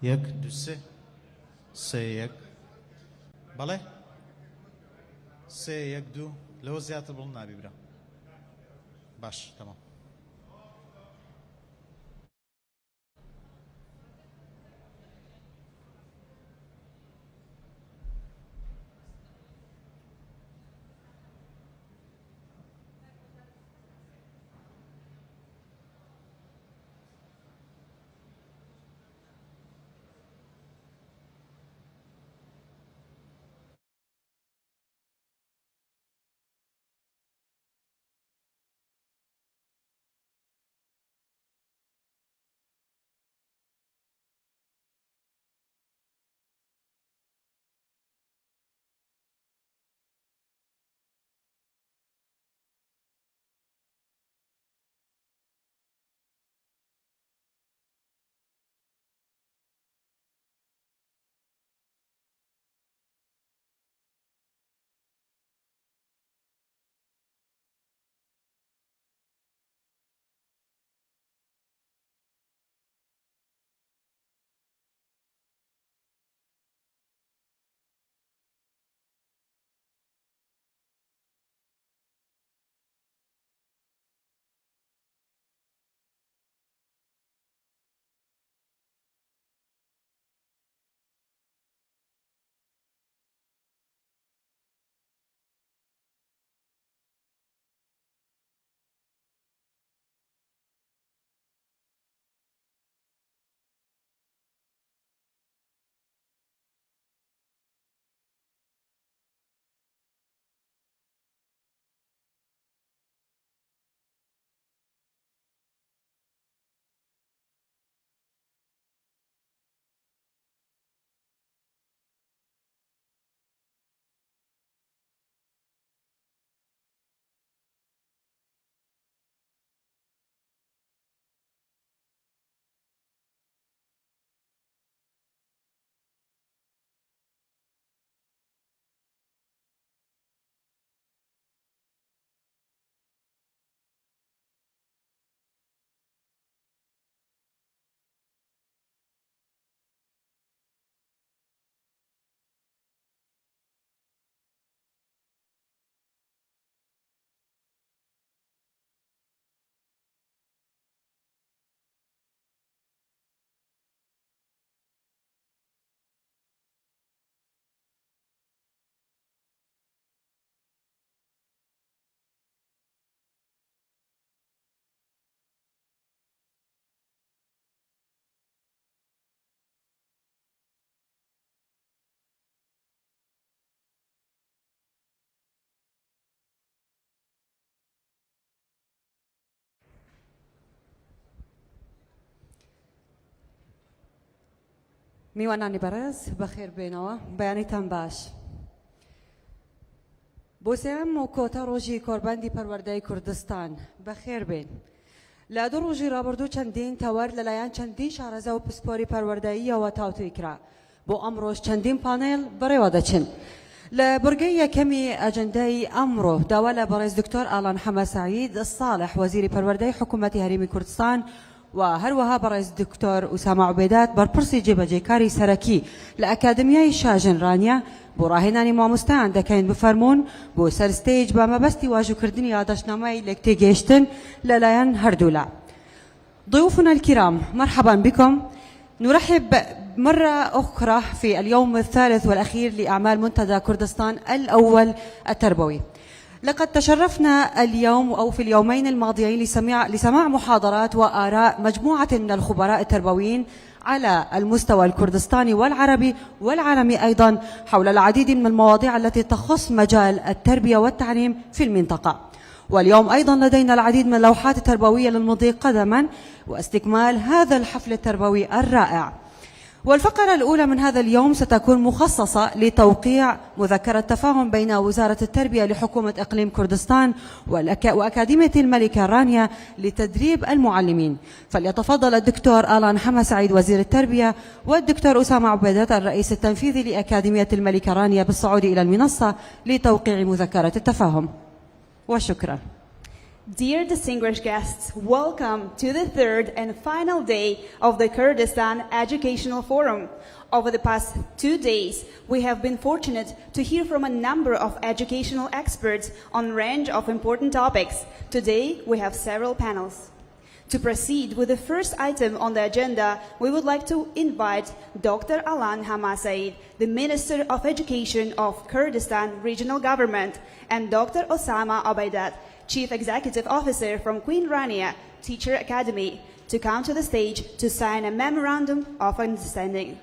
1 2 3 3 1 بەڵێ 3 1 2 لەوە زیاتر بڵ نابی برا باش تەمام میوانانی بەڕێز بەخێر بێنەوە بەیانیتان باش بۆ سێم و کۆتا ڕۆژی کۆربەندی پەروەردەی کوردستان بەخێر بێن لە دوو ڕۆژی ڕابردوو چەندین تەوەر لەلایەن چەندین شارەزە و پسپۆری پەروەردەییەوە تاوتوی کرا بۆ ئەمڕۆژ چەندین پانێڵ بەڕێوە دەچن لە بورگەی یەکەمی ئەجەندای ئەمڕۆ داوا لە بەڕێز دکتۆر ئالان حەمەسعید ساڵح وەزیری پەروەردەی حکوومەتی هەرێمی کوردستان و هەروەها بەڕێز دکتۆر ئوسامە عوبێدات بەرپرسی جێبەجێکاری سەرەکی لە ئەکادمیای شاژنرانیە بۆ ڕاهێنانی مامۆستایان دەکەین بفەرمونون بۆ سەرستەیج بە مەبەستی واژووکردنی یادداشتنامەی لەکتێگەیشتن لەلایەن هەردوولا. ضيوفنا الكرام مرحبا بكم. نرحب مرة أخرى في اليوم الثالث والأخير لأعمال منتدى كردستان الأول التربوي. لقد تشرفنا اليوم أو في اليومين الماضيين لسماع محاضرات وآراء مجموعة من الخبراء التربويين على المستوى الكردستاني والعربي والعالمي أيضا حول العديد من المواضيع التي تخص مجال التربية والتعليم في المنطقة. واليوم أيضا لدينا العديد من اللوحات التربوية للمضي قدما واستكمال هذا الحفل التربوي الرائع. والفقرة الأولى من هذا اليوم ستكون مخصصة لتوقيع مذكرة تفاهم بين وزارة التربية لحكومة إقليم كردستان وأكاديمية الملكة رانيا لتدريب المعلمين. فليتفضل الدكتور آلان حمسعيد وزير التربية والدكتور أسامة عبيدات الرئيس التنفيذي لأكاديمية الملكة رانيا بالصعود إلى المنصة لتوقيع مذكرة التفاهم. وشكرا. Dear distinguished guests, welcome to the third and final day of the Kurdistan Educational Forum. Over the past 2 days, we have been fortunate to hear from a number of educational experts on a range of important topics. Today, we have several panels. To proceed with the first item on the agenda, we would like to invite Dr. Alan Hamasaid, the Minister of Education of Kurdistan Regional Government, and Dr. Osama Abaidat, Chief Executive Officer from Queen Rania Teacher Academy, to come to the stage to sign a Memorandum of Understanding.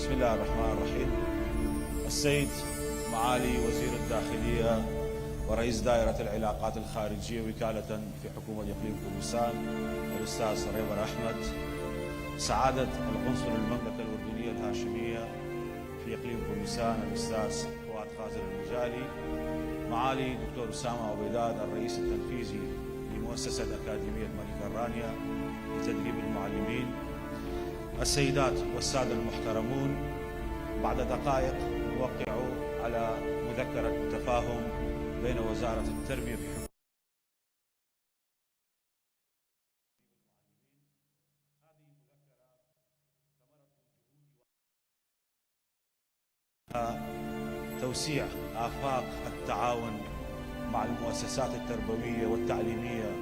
بسم الله الرحمن الرحيم. السيد معالي وزير الداخلية ورئيس دائرة العلاقات الخارجية وكالة في حكومة إقليم كردستان الأستاذ ريبر أحمد، سعادة القنصل المملكة الأردنية الهاشمية في إقليم كردستان الأستاذ فؤاد خازر المجالي، معالي دكتور أسامة عبيدات الرئيس التنفيذي لمؤسسة أكاديمية الملكة الرانيا لتدريب المعلمين، السيدات والسادة المحترمون، بعد دقائق نوقع على مذكرة تفاهم بين وزارة التربية في حكومة توسيع آفاق التعاون مع المؤسسات التربوية والتعليمية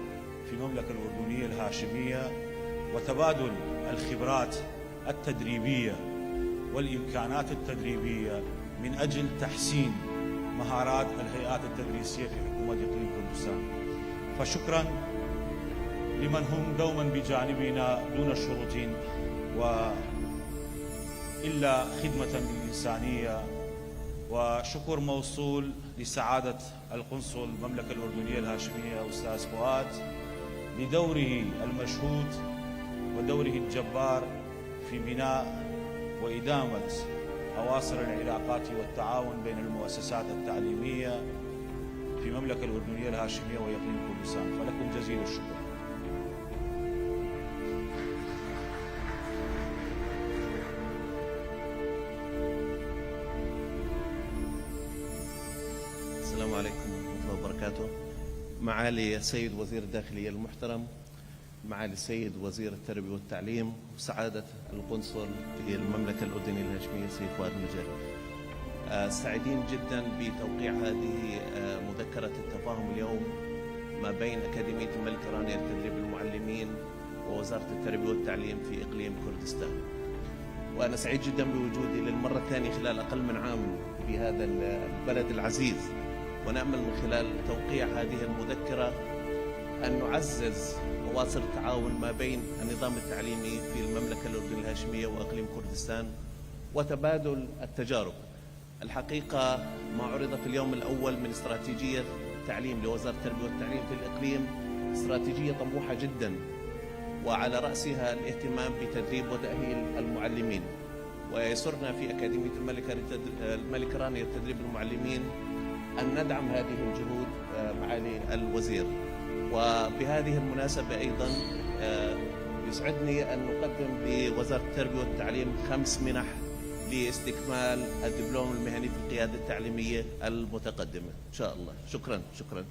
في المملكة الأردنية الهاشمية، وتبادل الخبرات التدريبية والإمكانات التدريبية من أجل تحسين مهارات الهيئات التدريسية في حكومة إقليم كردستان. فشكرا لمن هم دوما بجانبنا دون شروط وإلا خدمة للإنسانية، وشكر موصول لسعادة القنصل المملكة الأردنية الهاشمية أستاذ فؤاد لدوره المشهود ودوره الجبار في بناء وإدامة أواصر العلاقات والتعاون بين المؤسسات التعليمية في المملكة الأردنية الهاشمية وإقليم كردستان، فلكم جزيل الشكر. السلام عليكم ورحمة الله وبركاته. معالي السيد وزير الداخلية المحترم، معالي السيد وزير التربية والتعليم، وسعادة القنصل في المملكة الأردنية الهاشمية السيد فؤاد المجالي، سعيدين جدا بتوقيع هذه مذكرة التفاهم اليوم ما بين أكاديمية الملكة رانيا لتدريب المعلمين ووزارة التربية والتعليم في إقليم كردستان. وأنا سعيد جدا بوجودي للمرة الثانية خلال أقل من عام في هذا البلد العزيز، ونأمل من خلال توقيع هذه المذكرة أن نعزز أواصر التعاون ما بين النظام التعليمي في المملكة الأردنية الهاشمية وإقليم كردستان وتبادل التجارب. الحقيقة ما عرض في اليوم الأول من استراتيجية التعليم لوزارة التربية والتعليم في الإقليم استراتيجية طموحة جدا، وعلى رأسها الاهتمام بتدريب وتأهيل المعلمين. ويسرنا في أكاديمية الملكة رانيا لتدريب المعلمين أن ندعم هذه الجهود معالي الوزير. وبهذه المناسبة أيضا يسعدني أن نقدم لوزارة التربية والتعليم 5 منح لاستكمال الدبلوم المهني في القيادة التعليمية المتقدمة إن شاء الله. شكرا.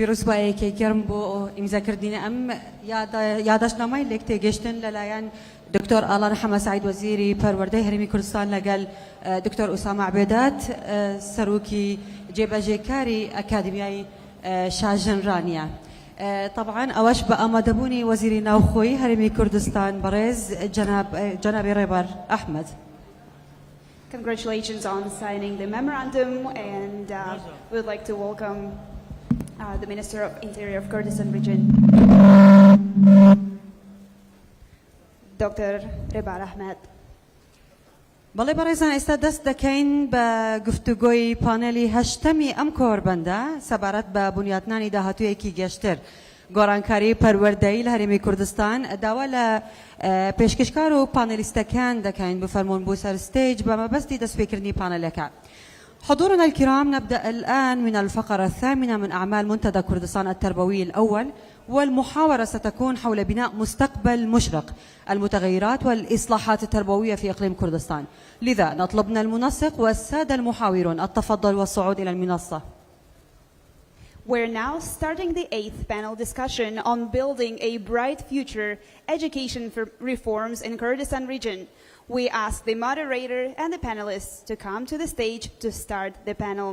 پیرۆز بایەکەی گەرم بۆ ئیمزاکردنی ئەم یاداشنامەی لێک تێگەشتن لەلایەن دکتۆر ئاڵان حەمە سعید وەزیری پەروەردەی هەرێمی کوردستان لەگەڵ دکتۆر ئوسامە عبێدات سەرۆکی جێبەجێکاری ئەکادمیای شاژنرانیە. طبعا ئەوەش بە ئامادەبوونی وەزیری ناوخۆی هەرێمی کوردستان بەڕێز جەنابی ڕێبەر ئەحمەد. Congratulations on signing the memorandum, and we would like to welcome the Minister of Interior of Kurdistan Region, Dr. Rebar Ahmed. بەڵێ بەڕێزان ئێستا دەست دەکەین بە گفتوگۆی پانێلی هەشتەمی ئەم کۆربەندە سەبارەت بە بنیاتنانی داهاتوویەکی گەشتر گۆڕانکاری پەروەردەیی لە هەرێمی کوردستان. داوا لە پێشکەشکار و پانێلیستەکان دەکەین بفەرمونون بۆ سەر ستێج بە مەبەستی دەستپێکردنی پانێلەکە. حضورنا الكرام، نبدأ الآن من الفقرة الثامنة من أعمال منتدى كردستان التربوي الأول، والمحاورة ستكون حول بناء مستقبل مشرق، المتغيرات والإصلاحات التربوية في إقليم كردستان. لذا نطلب من المنسق والسادة المحاورون التفضل والصعود إلى المنصة. We're now starting the 8th panel discussion on building a bright future education for reforms in Kurdistan region. We ask the moderator and the panelists to come to the stage to start the panel.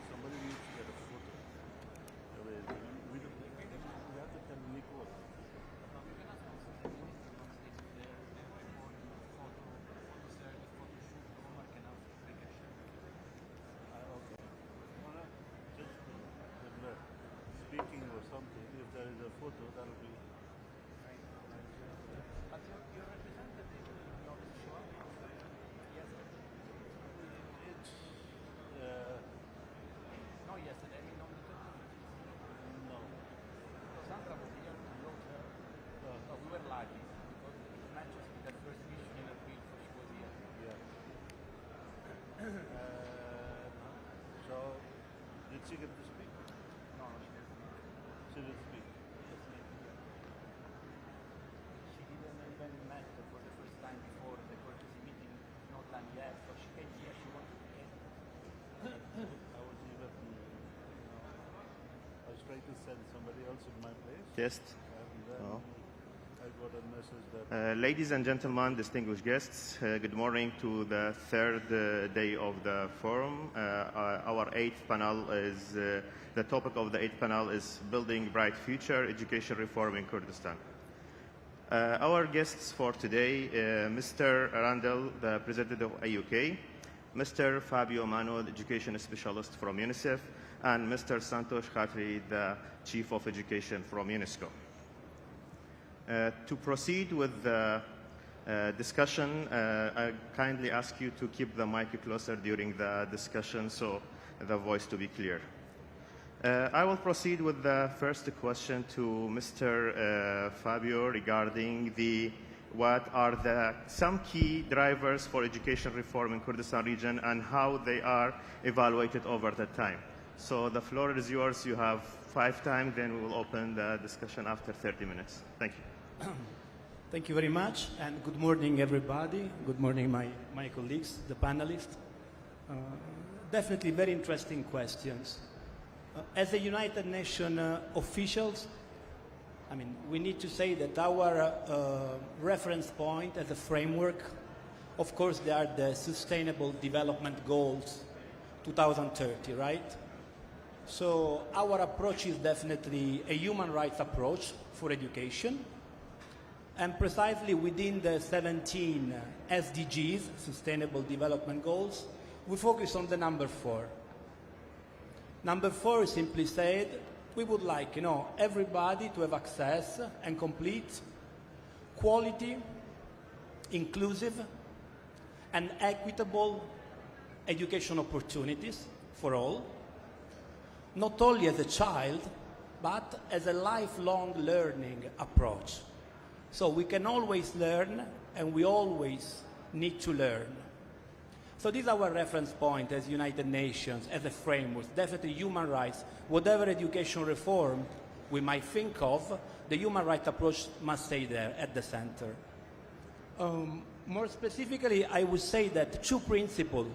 Somebody needs to get a photo. We have to tell Nicole. Okay. No, no, just speaking or something. If there is a photo, that'll be. It's. No, yesterday, no. No. Sandra was here to look her. So we were lucky because it's not just the first mission in her field, so she was here. Yeah. So, did she get to speak? No, she didn't. She didn't speak. She didn't even met for the first time before the courtesy meeting, not done yet. So she came here, she wanted to get. I was even, I was trying to send somebody else in my place. Yes. And then Oh. I got a message that Ladies and gentlemen, distinguished guests, good morning to the third day of the forum. Our eighth panel is, the topic of the eighth panel is Building Bright Future, Education Reform in Kurdistan. Our guests for today, Mr. Randall, the President of AUK, Mr. Fabio Mano, the Education Specialist from UNICEF, and Mr. Santosh Khatri, the Chief of Education from UNESCO. To proceed with the discussion, I kindly ask you to keep the mic closer during the discussion so the voice to be clear. I will proceed with the first question to Mr. Fabio regarding what are some key drivers for education reform in Kurdistan region and how they are evaluated over the time. So the floor is yours. You have 5 times, then we will open the discussion after 30 minutes. Thank you. Thank you very much, and good morning, everybody. Good morning, my colleagues, the panelists. Definitely very interesting questions. As the United Nations officials, I mean, we need to say that our reference point as a framework, of course, they are the Sustainable Development Goals 2030, right? So our approach is definitely a human rights approach for education. And precisely within the 17 SDGs, Sustainable Development Goals, we focus on the number 4. Number 4 is simply said, we would like, everybody to have access and complete quality, inclusive, and equitable education opportunities for all, not only as a child, but as a lifelong learning approach. So we can always learn, and we always need to learn. So this is our reference point as United Nations, as a framework, definitely human rights. Whatever education reform we might think of, the human rights approach must stay there at the center. More specifically, I would say that 2 principles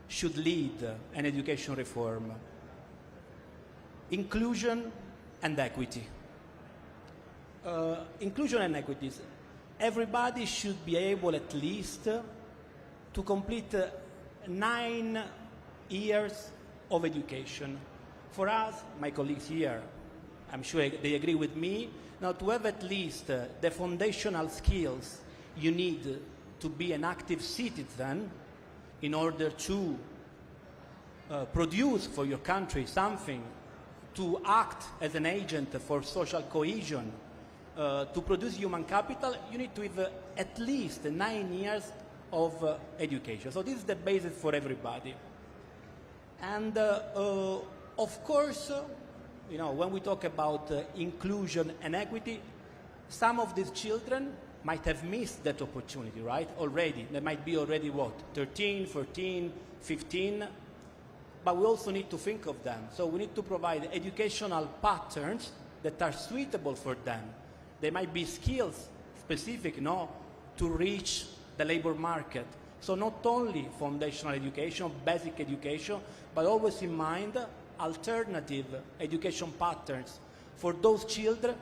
should lead an education reform: inclusion and equity. Inclusion and equities. Everybody should be able at least to complete 9 years of education. For us, my colleagues here, I'm sure they agree with me, now to have at least the foundational skills you need to be an active citizen in order to produce for your country something, to act as an agent for social cohesion, to produce human capital, you need to have at least 9 years of education. So this is the basis for everybody. And of course, when we talk about inclusion and equity, some of these children might have missed that opportunity, right? Already. They might be already, 13, 14, 15. But we also need to think of them. So we need to provide educational patterns that are suitable for them. They might be skills specific, to reach the labor market. So not only foundational education, basic education, but always in mind alternative education patterns for those children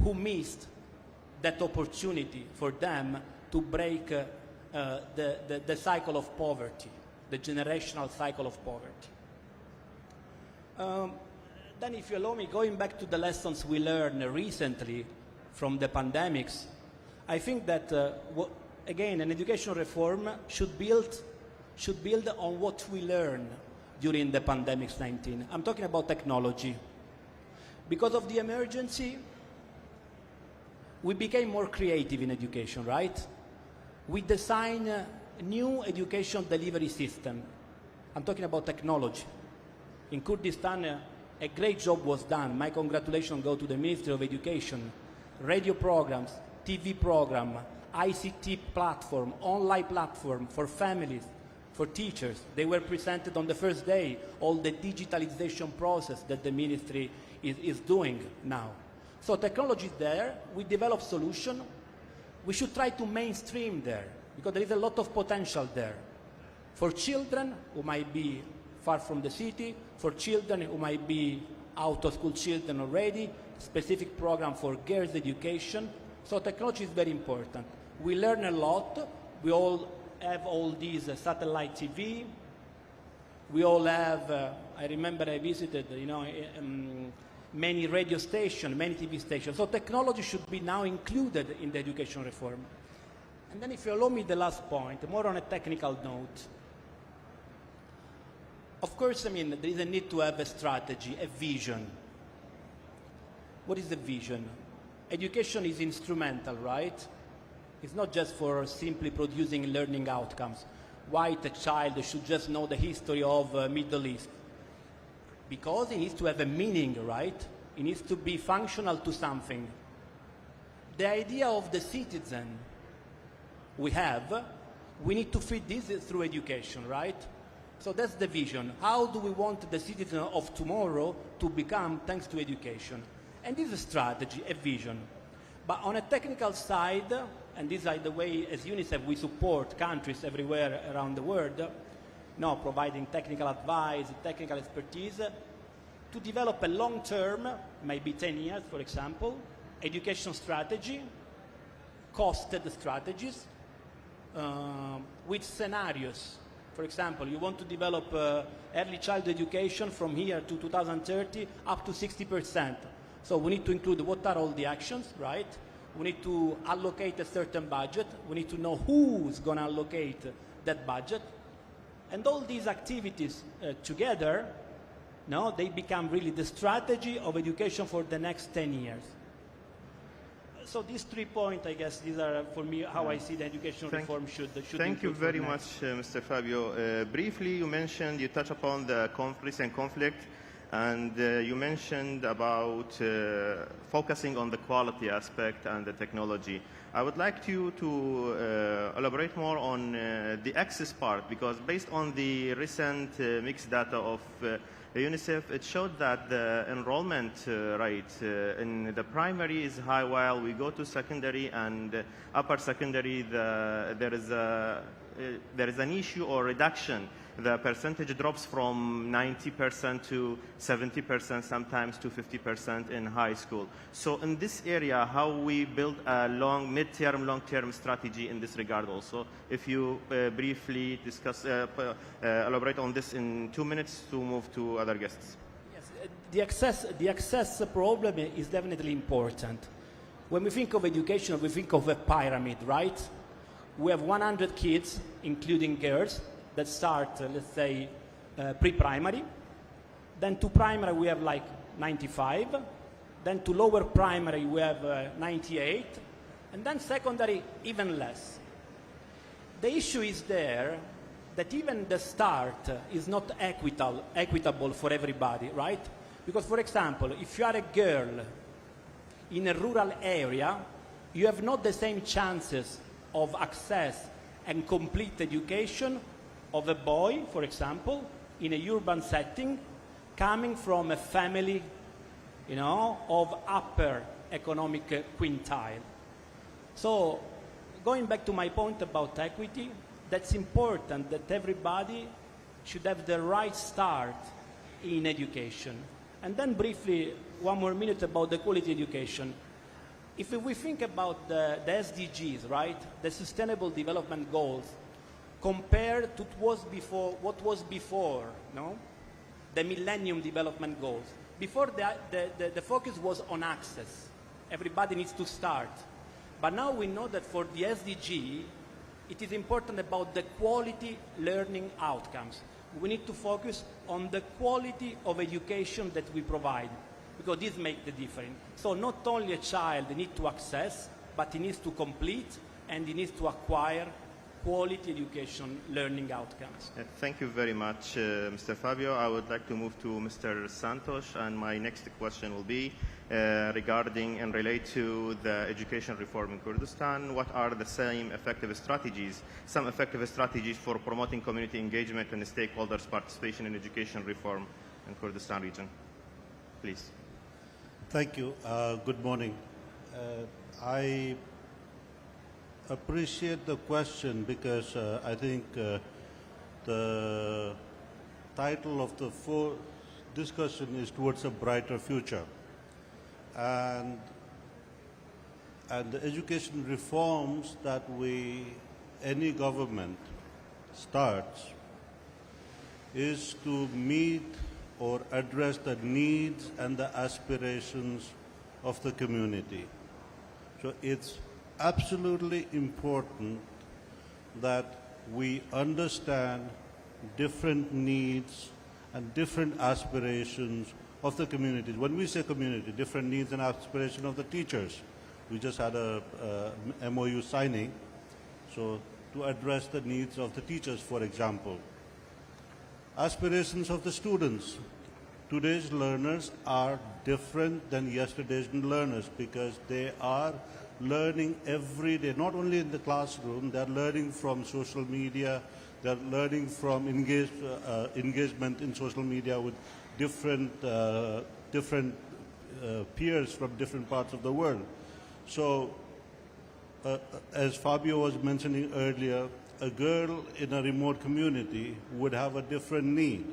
who missed that opportunity for them to break the cycle of poverty, the generational cycle of poverty. Then if you allow me, going back to the lessons we learned recently from the pandemics, I think that, again, an education reform should build on what we learned during the pandemic 19. I'm talking about technology. Because of the emergency, we became more creative in education, right? We design a new education delivery system. I'm talking about technology. In Kurdistan, a great job was done. My congratulations go to the Ministry of Education. Radio programs, TV program, ICT platform, online platform for families, for teachers. They were presented on the first day, all the digitalization process that the ministry is doing now. So technology is there, we develop solution. We should try to mainstream there, because there is a lot of potential there. For children who might be far from the city, for children who might be out of school children already, specific program for girls' education. So technology is very important. We learn a lot. We all have all these satellite TV. We all have, I remember I visited, many radio stations, many TV stations. So technology should be now included in the education reform. And then if you allow me the last point, more on a technical note. Of course, there is a need to have a strategy, a vision. What is the vision? Education is instrumental, right? It's not just for simply producing learning outcomes. Why the child should just know the history of Middle East? Because it needs to have a meaning, right? It needs to be functional to something. The idea of the citizen we need to feed this through education, right? So that's the vision. How do we want the citizen of tomorrow to become thanks to education? And this is a strategy, a vision. But on a technical side, and this is the way as UNICEF we support countries everywhere around the world, providing technical advice, technical expertise, to develop a long-term, maybe 10 years, for example, education strategy, costed strategies, with scenarios. For example, you want to develop early child education from here to 2030 up to 60%. So we need to include what are all the actions, right? We need to allocate a certain budget. We need to know who's going to allocate that budget. And all these activities together, they become really the strategy of education for the next 10 years. So these 3 points, I guess, these are, for me, how I see the education reform should Thank you very much, Mr. Fabio. Briefly, you touched upon the recent conflict, and you mentioned about focusing on the quality aspect and the technology. I would like you to elaborate more on the access part, because based on the recent mixed data of UNICEF, it showed that the enrollment rate in the primary is high, while we go to secondary and upper secondary, there is an issue or reduction. The percentage drops from 90% to 70%, sometimes to 50% in high school. So in this area, how we build a mid-term, long-term strategy in this regard also? If you briefly discuss, elaborate on this in 2 minutes to move to other guests. Yes, the access problem is definitely important. When we think of education, we think of a pyramid, right? We have 100 kids, including girls, that start, let's say, pre-primary. Then to primary, we have like 95. Then to lower primary, we have 98. And then secondary, even less. The issue is there that even the start is not equitable for everybody, right? Because, for example, if you are a girl in a rural area, you have not the same chances of access and complete education of a boy, for example, in a urban setting, coming from a family, of upper economic quintile. So, going back to my point about equity, that's important that everybody should have the right start in education. And then briefly, one more minute about the quality education. If we think about the SDGs, right, the Sustainable Development Goals, compared to what was before, no? The Millennium Development Goals. Before the focus was on access. Everybody needs to start. But now we know that for the SDG, it is important about the quality learning outcomes. We need to focus on the quality of education that we provide, because this makes the difference. So not only a child needs to access, but he needs to complete and he needs to acquire quality education learning outcomes. Thank you very much, Mr. Fabio. I would like to move to Mr. Santos, and my next question will be regarding and relate to the education reform in Kurdistan. What are the some effective strategies for promoting community engagement and stakeholders' participation in education reform in Kurdistan region? Please. Thank you. Good morning. I appreciate the question because I think the title of the discussion is Towards a Brighter Future. And the education reforms that any government starts is to meet or address the needs and the aspirations of the community. So it's absolutely important that we understand different needs and different aspirations of the communities. When we say community, different needs and aspirations of the teachers. We just had a MOU signing, so to address the needs of the teachers, for example. Aspirations of the students. Today's learners are different than yesterday's learners because they are learning every day, not only in the classroom, they're learning from social media, they're learning from engagement in social media with different peers from different parts of the world. So, as Fabio was mentioning earlier, a girl in a remote community would have a different need.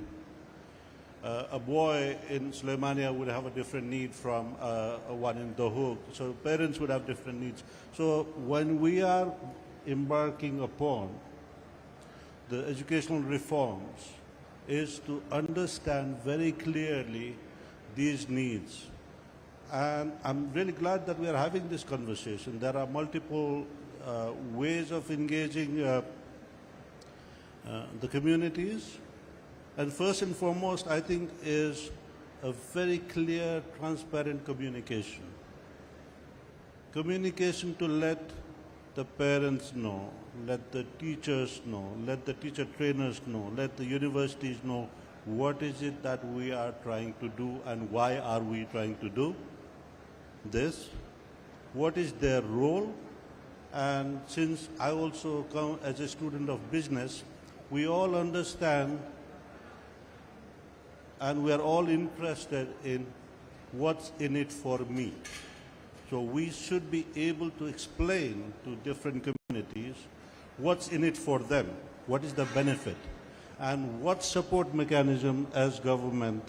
A boy in Suleimania would have a different need from one in Dahuk. So parents would have different needs. So when we are embarking upon the educational reforms is to understand very clearly these needs. And I'm really glad that we are having this conversation. There are multiple ways of engaging the communities. And first and foremost, I think, is a very clear, transparent communication. Communication to let the parents know, let the teachers know, let the teacher trainers know, let the universities know what is it that we are trying to do and why are we trying to do this, what is their role. And since I also come as a student of business, we all understand and we are all interested in what's in it for me. So we should be able to explain to different communities what's in it for them, what is the benefit, and what support mechanism as government,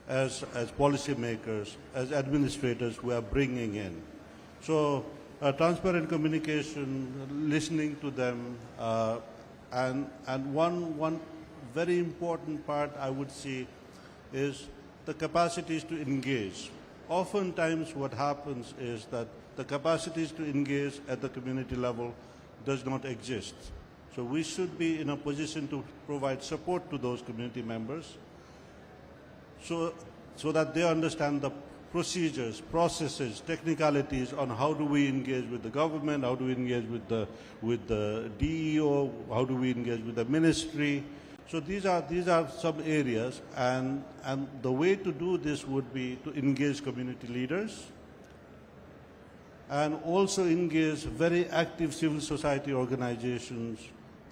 as policymakers, as administrators we are bringing in. So transparent communication, listening to them, and one very important part I would see is the capacities to engage. Oftentimes what happens is that the capacities to engage at the community level does not exist. So we should be in a position to provide support to those community members so that they understand the procedures, processes, technicalities on how do we engage with the government, how do we engage with the DEO, how do we engage with the ministry. So these are some areas, and the way to do this would be to engage community leaders and also engage very active civil society organizations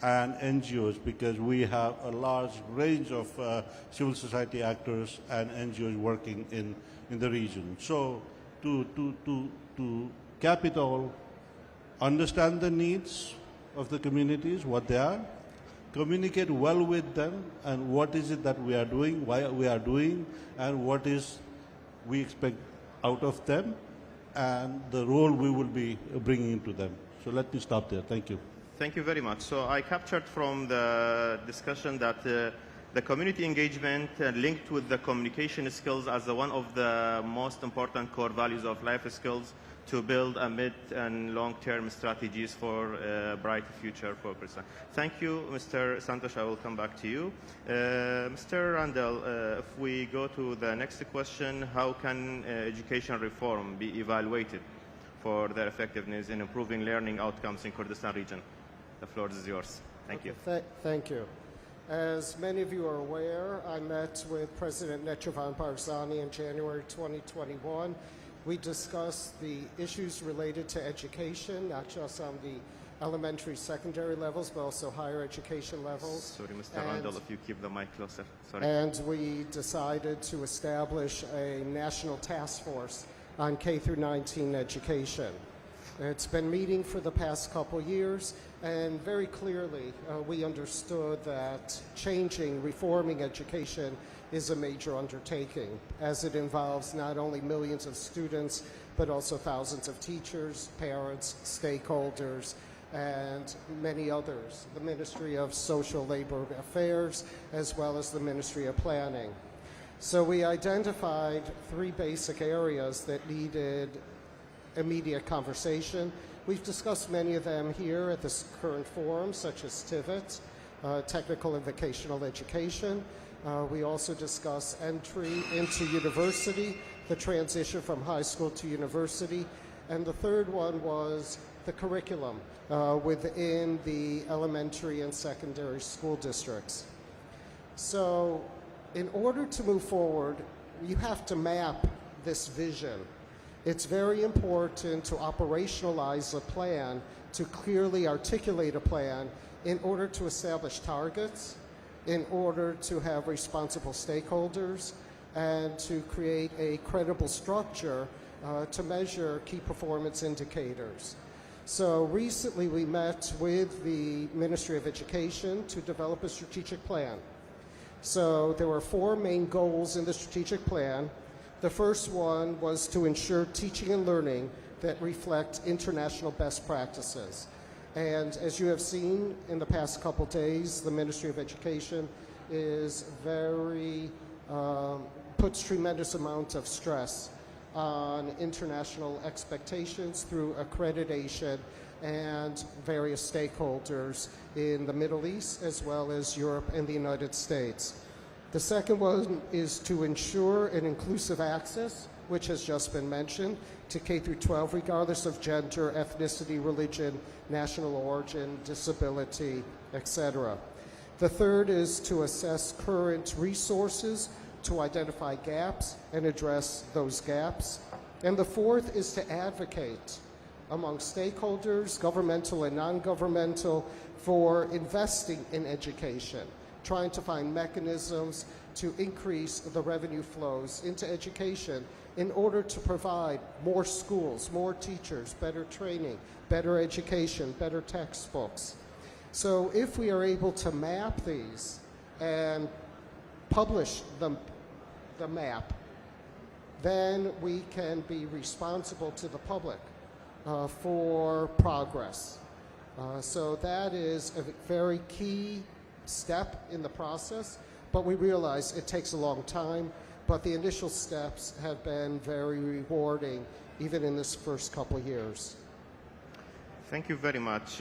and NGOs, because we have a large range of civil society actors and NGOs working in the region. So to cap it all, understand the needs, of the communities, what they are, communicate well with them, and what is it that we are doing, why we are doing, and what is we expect out of them, and the role we will be bringing into them. So let me stop there. Thank you. Thank you very much. So I captured from the discussion that the community engagement linked with the communication skills as one of the most important core values of life skills to build a mid and long-term strategies for a bright future for Kurdistan. Thank you, Mr. Santosh. I will come back to you. Mr. Randall, if we go to the next question, how can education reform be evaluated for their effectiveness in improving learning outcomes in Kurdistan region? The floor is yours. Thank you. Thank you. As many of you are aware, I met with President Nechovan Barzani in January 2021. We discussed the issues related to education, not just on the elementary, secondary levels, but also higher education levels. Sorry, Mr. Randall, if you keep the mic closer. Sorry. And we decided to establish a national task force on K through 19 education. It's been meeting for the past couple years, and very clearly we understood that reforming education is a major undertaking, as it involves not only millions of students, but also thousands of teachers, parents, stakeholders, and many others, the Ministry of Social Labor Affairs, as well as the Ministry of Planning. So we identified 3 basic areas that needed immediate conversation. We've discussed many of them here at this current forum, such as TIVET, technical and vocational education. We also discussed entry into university, the transition from high school to university, and the third one was the curriculum within the elementary and secondary school districts. So in order to move forward, you have to map this vision. It's very important to operationalize a plan, to clearly articulate a plan in order to establish targets, in order to have responsible stakeholders, and to create a credible structure to measure key performance indicators. So recently we met with the Ministry of Education to develop a strategic plan. So there were 4 main goals in the strategic plan. The first one was to ensure teaching and learning that reflect international best practices. And as you have seen in the past couple days, the Ministry of Education is puts tremendous amount of stress on international expectations through accreditation and various stakeholders in the Middle East, as well as Europe and the United States. The second one is to ensure an inclusive access, which has just been mentioned, to K through 12, regardless of gender, ethnicity, religion, national origin, disability, etc. The third is to assess current resources to identify gaps and address those gaps. And the fourth is to advocate among stakeholders, governmental and non-governmental, for investing in education, trying to find mechanisms to increase the revenue flows into education in order to provide more schools, more teachers, better training, better education, better textbooks. So if we are able to map these and publish the map, then we can be responsible to the public for progress. So that is a very key step in the process, but we realize it takes a long time, but the initial steps have been very rewarding, even in this first couple of years. Thank you very much.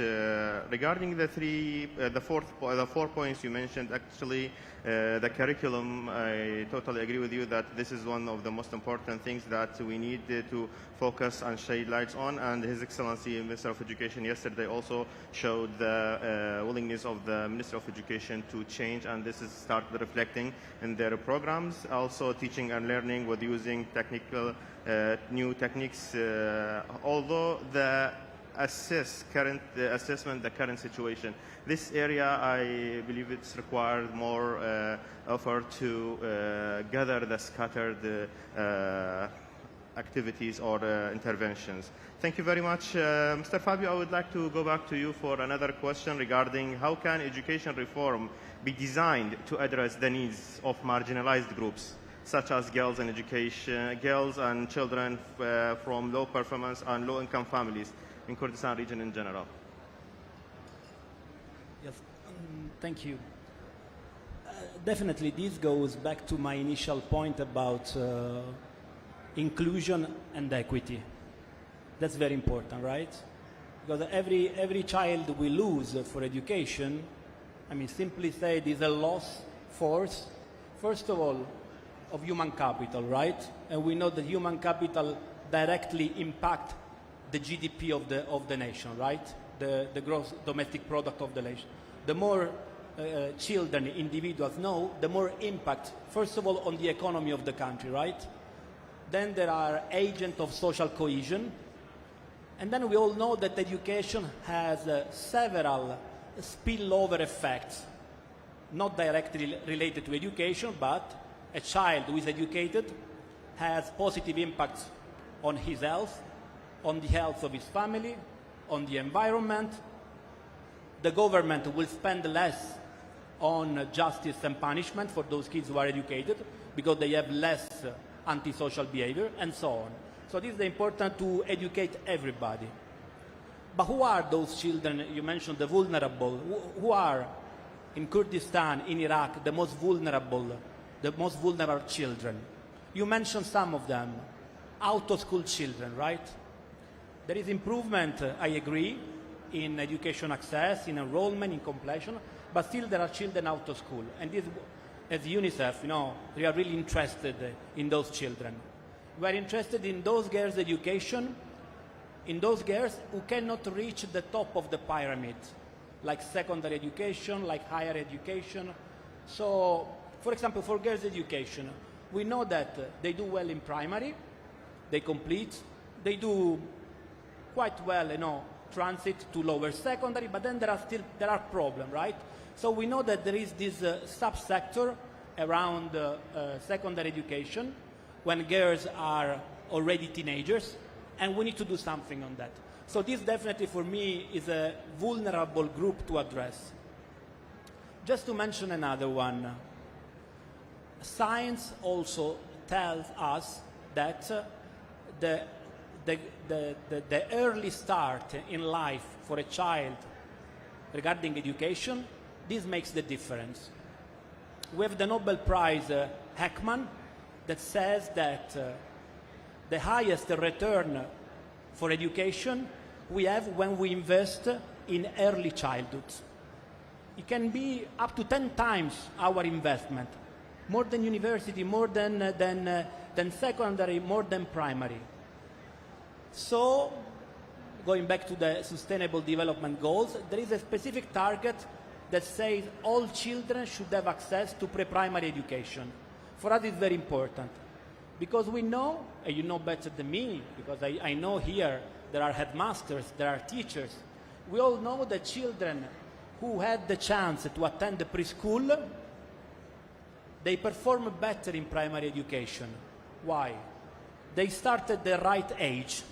Regarding the 4 points you mentioned, actually, the curriculum, I totally agree with you that this is one of the most important things that we need to focus and shade lights on. And His Excellency Minister of Education yesterday also showed the willingness of the Minister of Education to change, and this is start reflecting in their programs. Also, teaching and learning with using new techniques, although the assessment the current situation. This area, I believe it's required more effort to gather the scattered activities or interventions. Thank you very much. Mr. Fabio, I would like to go back to you for another question regarding how can education reform be designed to address the needs of marginalized groups, such as girls and education, girls and children from low performance and low income families in Kurdistan region in general. Yes, thank you. Definitely, this goes back to my initial point about inclusion and equity. That's very important, right? Because every child we lose for education, I mean, simply said, is a loss force, first of all, of human capital, right? And we know that human capital directly impact the GDP of the nation, right? The gross domestic product of the nation. The more children, individuals know, the more impact, first of all, on the economy of the country, right? Then there are agents of social cohesion. And then we all know that education has several spillover effects, not directly related to education, but a child who is educated has positive impacts on his health, on the health of his family, on the environment. The government will spend less on justice and punishment for those kids who are educated because they have less antisocial behavior, and so on. So this is important to educate everybody. But who are those children? You mentioned the vulnerable. Who are in Kurdistan, in Iraq, the most vulnerable children? You mentioned some of them. Out-of-school children, right? There is improvement, I agree, in education access, in enrollment, in completion, but still there are children out of school. And this, as UNICEF, we are really interested in those children. We are interested in those girls' education, in those girls who cannot reach the top of the pyramid, like secondary education, like higher education. So, for example, for girls' education, we know that they do well in primary, they complete, they do quite well, transit to lower secondary, but then there are problems, right? So we know that there is this subsector around secondary education when girls are already teenagers, and we need to do something on that. So this definitely for me is a vulnerable group to address. Just to mention another one, science also tells us that the early start in life for a child regarding education, this makes the difference. We have the Nobel Prize Heckman that says that the highest return for education we have when we invest in early childhood. It can be up to 10 times our investment, more than university, more than secondary, more than primary. So, going back to the Sustainable Development Goals, there is a specific target that says all children should have access to pre-primary education. For us, it's very important because we know, and you know better than me, because I know here there are headmasters, there are teachers. We all know that children who had the chance to attend the preschool, they perform better in primary education. Why? They start at the right age.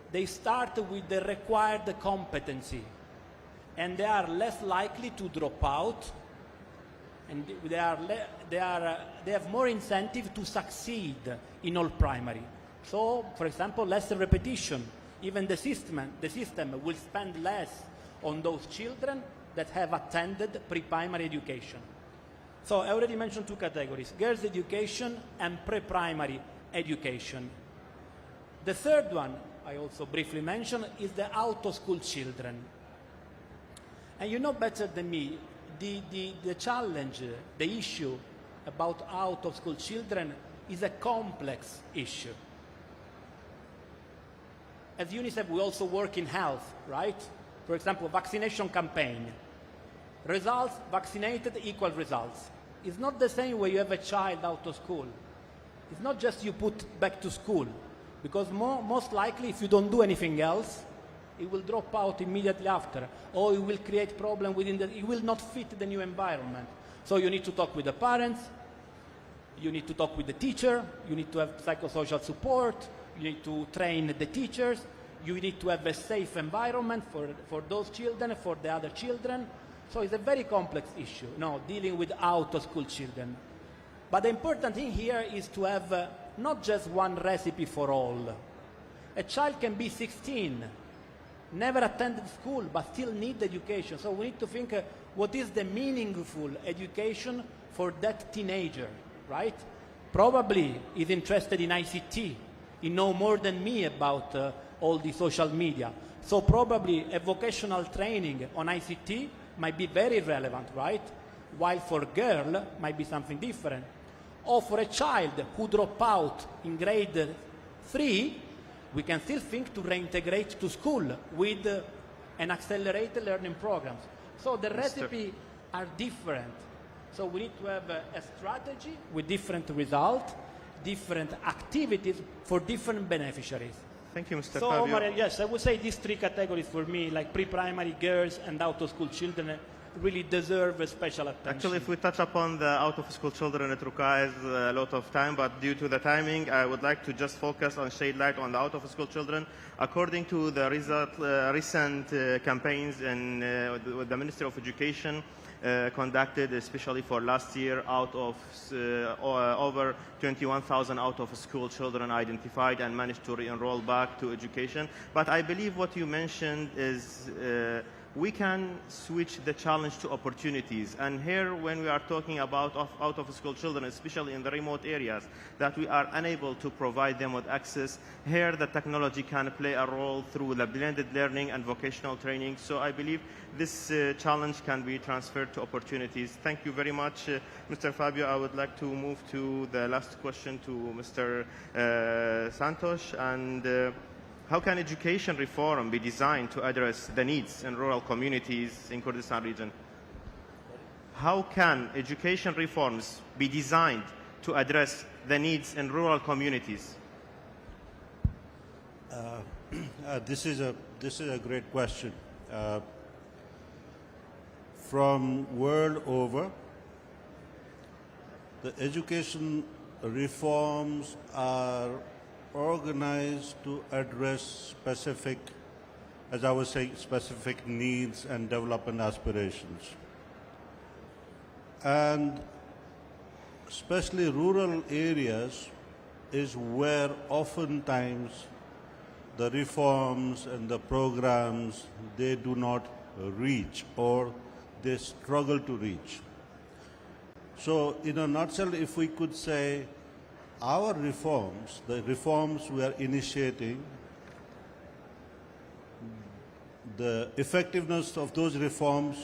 They start with the required competency, and they are less likely to drop out, and they have more incentive to succeed in all primary. So, for example, less repetition. Even the system will spend less on those children that have attended pre-primary education. So I already mentioned two categories, girls' education and pre-primary education. The third one, I also briefly mentioned, is the out-of-school children. And you know better than me, the challenge, the issue about out-of-school children is a complex issue. As UNICEF, we also work in health, right? For example, vaccination campaign. Results, vaccinated equal results. It's not the same when you have a child out of school. It's not just you put back to school, because most likely if you don't do anything else, it will drop out immediately after, or it will create problem within it will not fit the new environment. So you need to talk with the parents, You need to talk with the teacher, you need to have psychosocial support, you need to train the teachers, you need to have a safe environment for those children, for the other children. So it's a very complex issue, dealing with out-of-school children. But the important thing here is to have not just one recipe for all. A child can be 16, never attended school, but still need education. So we need to think what is the meaningful education for that teenager, right? Probably is interested in ICT. He knows more than me about all the social media. So probably a vocational training on ICT might be very relevant, right? While for a girl might be something different. Or for a child who drop out in grade 3, we can still think to reintegrate to school with an accelerated learning programs. So the recipe are different. So we need to have a strategy with different results, different activities for different beneficiaries. Thank you, Mr. So, Fabio. Omar, yes, I would say these three categories for me, like pre-primary girls and out-of-school children, really deserve a special attention. Actually, if we touch upon the out-of-school children, it requires a lot of time, but due to the timing, I would like to just focus on shade light on the out-of-school children. According to the recent campaigns with the Ministry of Education, conducted, especially for last year, out of over 21,000 out-of-school children identified and managed to re-enroll back to education. But I believe what you mentioned is we can switch the challenge to opportunities. And here, when we are talking about out-of-school children, especially in the remote areas, that we are unable to provide them with access, here the technology can play a role through the blended learning and vocational training. So I believe this challenge can be transferred to opportunities. Thank you very much, Mr. Fabio. I would like to move to the last question to Mr. Santos. And how can education reform be designed to address the needs in rural communities in Kurdistan region? How can education reforms be designed to address the needs in rural communities? This is a great question. From world over, the education reforms are organized to address specific, as I was saying, specific needs and development aspirations. And especially rural areas is where oftentimes the reforms and the programs, they do not reach or they struggle to reach. So in a nutshell, if we could say our reforms, the reforms we are initiating, the effectiveness of those reforms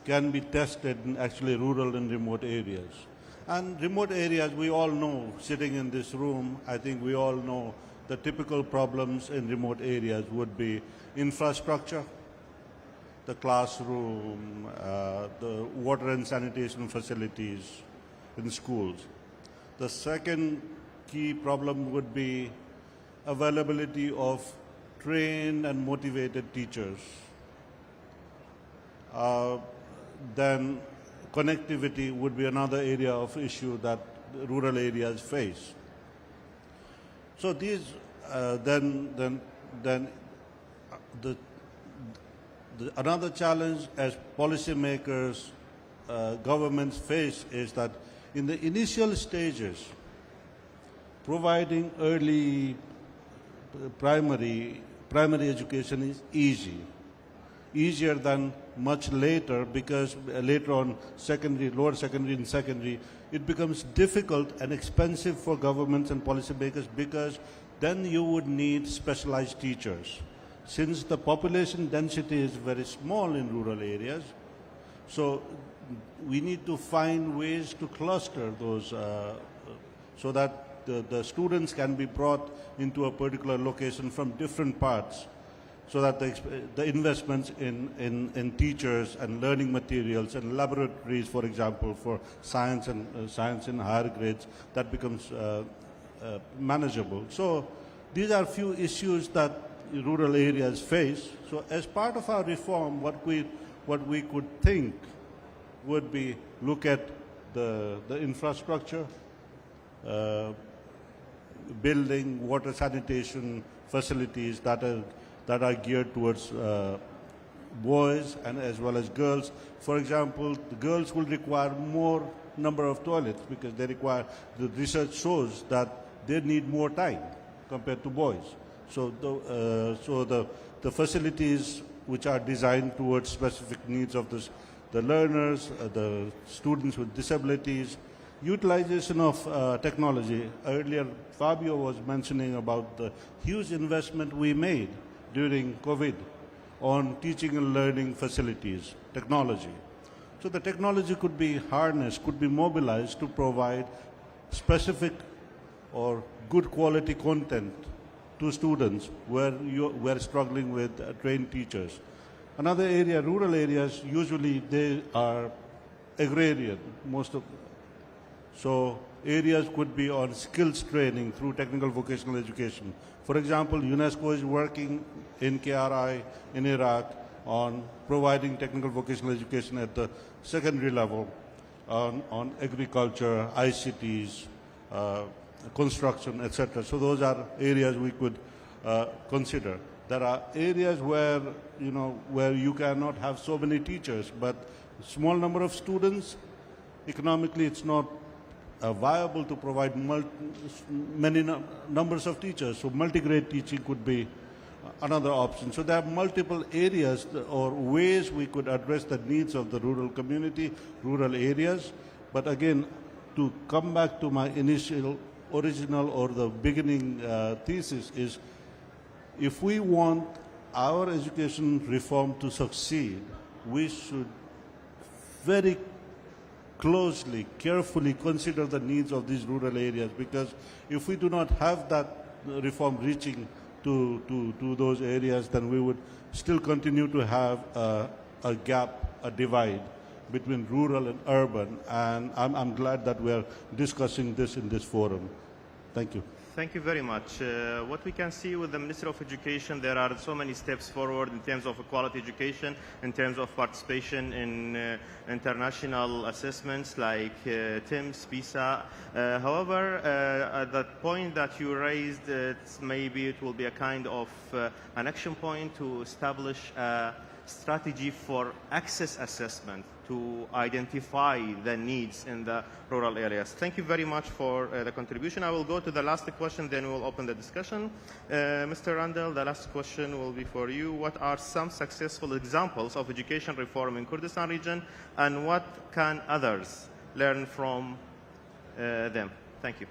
can be tested in actually rural and remote areas. And remote areas, we all know, sitting in this room, I think we all know the typical problems in remote areas would be infrastructure, the classroom, the water and sanitation facilities in schools. The second key problem would be availability of trained and motivated teachers. Then connectivity would be another area of issue that rural areas face. So these, another challenge as policymakers, governments face is that in the initial stages, providing early primary education is easier than much later, because later on secondary, lower secondary and secondary, it becomes difficult and expensive for governments and policymakers, because then you would need specialized teachers. Since the population density is very small in rural areas, so we need to find ways to cluster those so that the students can be brought into a particular location from different parts, so that the investments in teachers and learning materials and laboratories, for example, for science in higher grades, that becomes manageable. So these are few issues that rural areas face. So as part of our reform, what we could think would be look at the infrastructure, building water sanitation facilities that are geared towards boys and as well as girls. For example, the girls will require more number of toilets because the research shows that they need more time compared to boys. So the facilities which are designed towards specific needs of the learners, the students with disabilities, utilization of technology. Earlier, Fabio was mentioning about the huge investment we made during COVID on teaching and learning facilities, technology. So the technology could be harnessed, could be mobilized to provide specific or good quality content to students where we're struggling with trained teachers. Another area, rural areas, usually they are agrarian, so areas could be on skills training through technical vocational education. For example, UNESCO is working in KRI in Iraq on providing technical vocational education at the secondary level on agriculture, ICTs, construction, etc. So those are areas we could consider. There are areas where you cannot have so many teachers, but small number of students. Economically, it's not viable to provide many numbers of teachers. So multi-grade teaching could be another option. So there are multiple areas or ways we could address the needs of the rural community, rural areas. But again, to come back to my original or the beginning thesis is, if we want our education reform to succeed, we should very closely, carefully consider the needs of these rural areas, because if we do not have that reform reaching to those areas, then we would still continue to have a gap, a divide between rural and urban, and I'm glad that we're discussing this in this forum. Thank you. Thank you very much. What we can see with the Ministry of Education, there are so many steps forward in terms of quality education, in terms of participation in international assessments like TIMSS, PISA. However, at that point that you raised, maybe it will be a kind of an action point to establish a strategy for access assessment to identify the needs in the rural areas. Thank you very much for the contribution. I will go to the last question, then we'll open the discussion. Mr. Randall, the last question will be for you. What are some successful examples of education reform in Kurdistan region, and what can others learn from them? Thank you.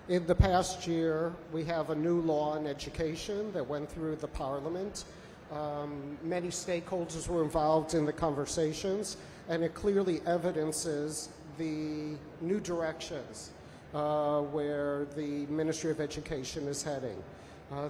In the past year, we have a new law on education that went through the parliament. Many stakeholders were involved in the conversations, and it clearly evidences the new directions where the Ministry of Education is heading.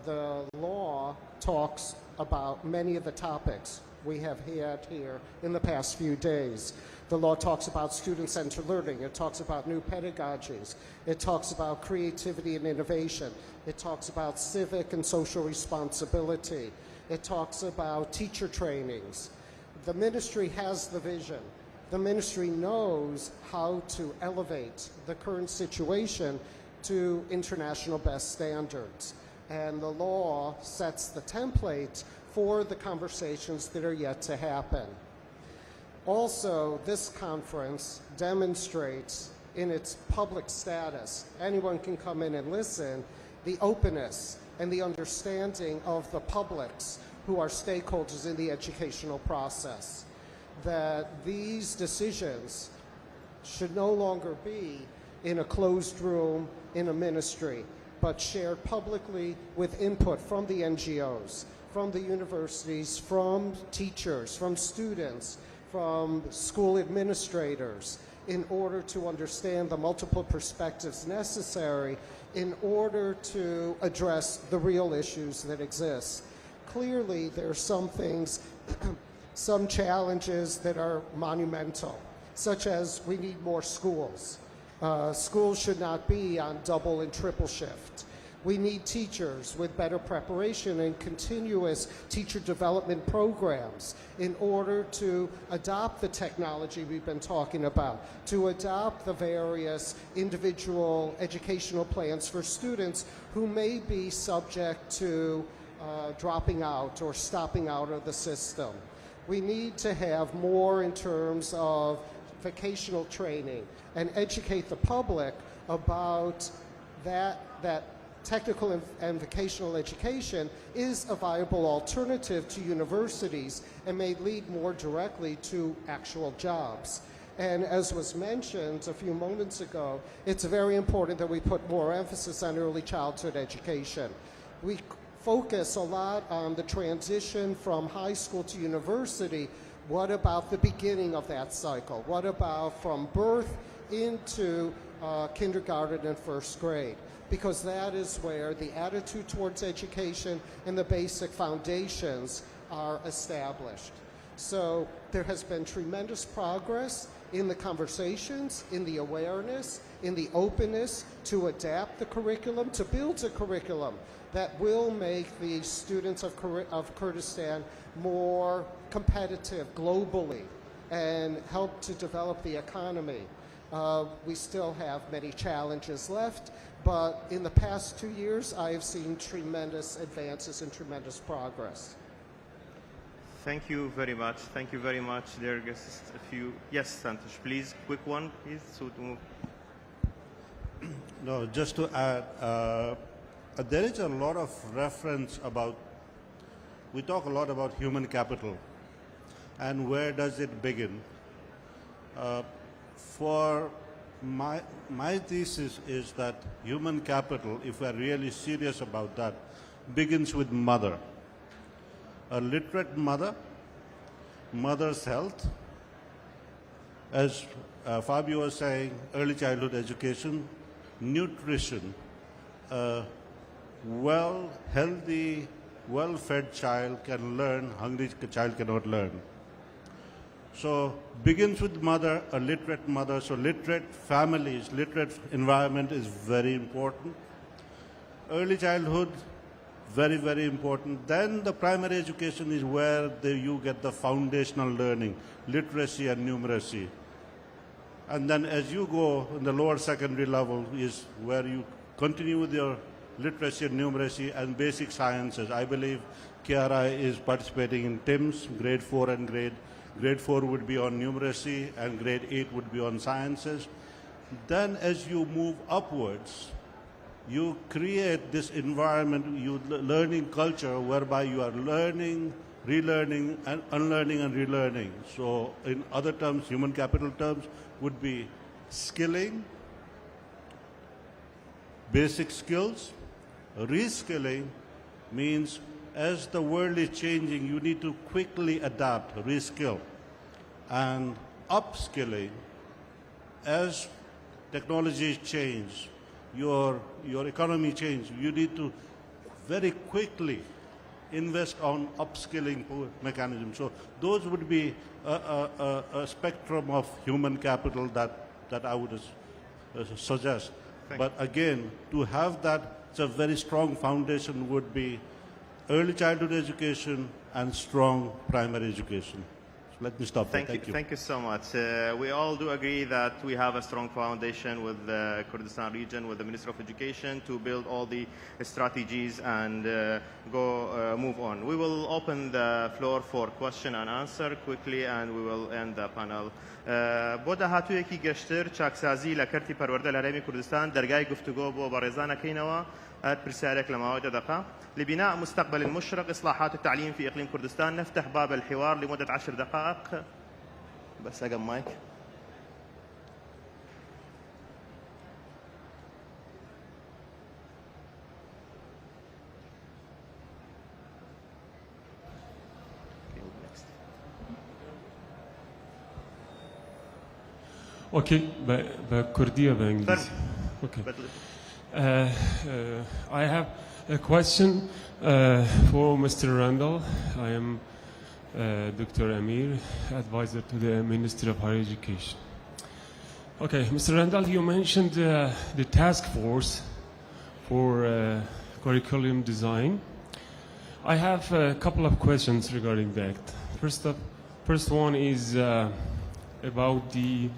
The law talks about many of the topics we have had here in the past few days. The law talks about student-centered learning. It talks about new pedagogies. It talks about creativity and innovation. It talks about civic and social responsibility. It talks about teacher trainings. The ministry has the vision. The ministry knows how to elevate the current situation to international best standards. And the law sets the template for the conversations that are yet to happen. Also, this conference demonstrates in its public status, anyone can come in and listen, the openness and the understanding of the publics who are stakeholders in the educational process, that these decisions should no longer be in a closed room in a ministry, but shared publicly with input from the NGOs, from the universities, from teachers, from students, from school administrators, in order to understand the multiple perspectives necessary in order to address the real issues that exist. Clearly, there are some things, some challenges that are monumental, such as we need more schools. Schools should not be on double and triple shift. We need teachers with better preparation and continuous teacher development programs in order to adopt the technology we've been talking about, to adopt the various individual educational plans for students who may be subject to dropping out or stopping out of the system. We need to have more in terms of vocational training and educate the public about that technical and vocational education is a viable alternative to universities and may lead more directly to actual jobs. And as was mentioned a few moments ago, it's very important that we put more emphasis on early childhood education. We focus a lot on the transition from high school to university. What about the beginning of that cycle? What about from birth into kindergarten and first grade? Because that is where the attitude towards education and the basic foundations are established. So there has been tremendous progress in the conversations, in the awareness, in the openness to adapt the curriculum, to build a curriculum that will make the students of Kurdistan more competitive globally and help to develop the economy. We still have many challenges left, but in the past 2 years, I have seen tremendous advances and tremendous progress. Thank you very much. Thank you very much, dear guests. Yes, Santosh, please, quick one, please, so to move. No, just to add, there is a lot of reference about, we talk a lot about human capital and where does it begin. For my thesis is that human capital, if we are really serious about that, begins with mother. A literate mother, mother's health, as Fabio was saying, early childhood education, nutrition, healthy, well-fed child can learn, hungry child cannot learn. So begins with mother, a literate mother, so literate families, literate environment is very important. Early childhood, very, very important. Then the primary education is where you get the foundational learning, literacy and numeracy. And then as you go in the lower secondary level is where you continue with your literacy and numeracy and basic sciences. I believe KRI is participating in TIMS, grade 4 and grade 4 would be on numeracy and grade 8 would be on sciences. Then as you move upwards, you create this environment, learning culture whereby you are learning, relearning, and unlearning and relearning. So in other terms, human capital terms, would be skilling, basic skills. Reskilling means as the world is changing, you need to quickly adapt, reskill. And upskilling, as technology change, your economy change, you need to very quickly invest on upskilling mechanisms. So those would be a spectrum of human capital that I would suggest. But again, to have that, it's a very strong foundation would be early childhood education and strong primary education. So let me stop there. Thank you. Thank you so much. We all do agree that we have a strong foundation with the Kurdistan region, with the Minister of Education to build all the strategies and move on. We will open the floor for question and answer quickly and we will end the panel. بۆ داهاتوویەکی گەشتر چاکسازی لە کەرتی پەروەردە لە هەرێمی کوردستان دەرگای گفتوگۆ بۆ بەڕێزانەکەینەوە پرسیارێک لە ماوەیەدا دقة لبناء مستقبل مشرق إصلاحات التعليم في إقليم كردستان نفتح باب الحوار لمدة 10 دقائق بس أقم مايك Okay, بكردية بإنجليزي. Okay. I have a question for Mr. Randall. I am Dr. Amir, advisor to the Ministry of Higher Education. Okay, Mr. Randall, you mentioned the task force for curriculum design. I have a couple of questions regarding that. First one is about the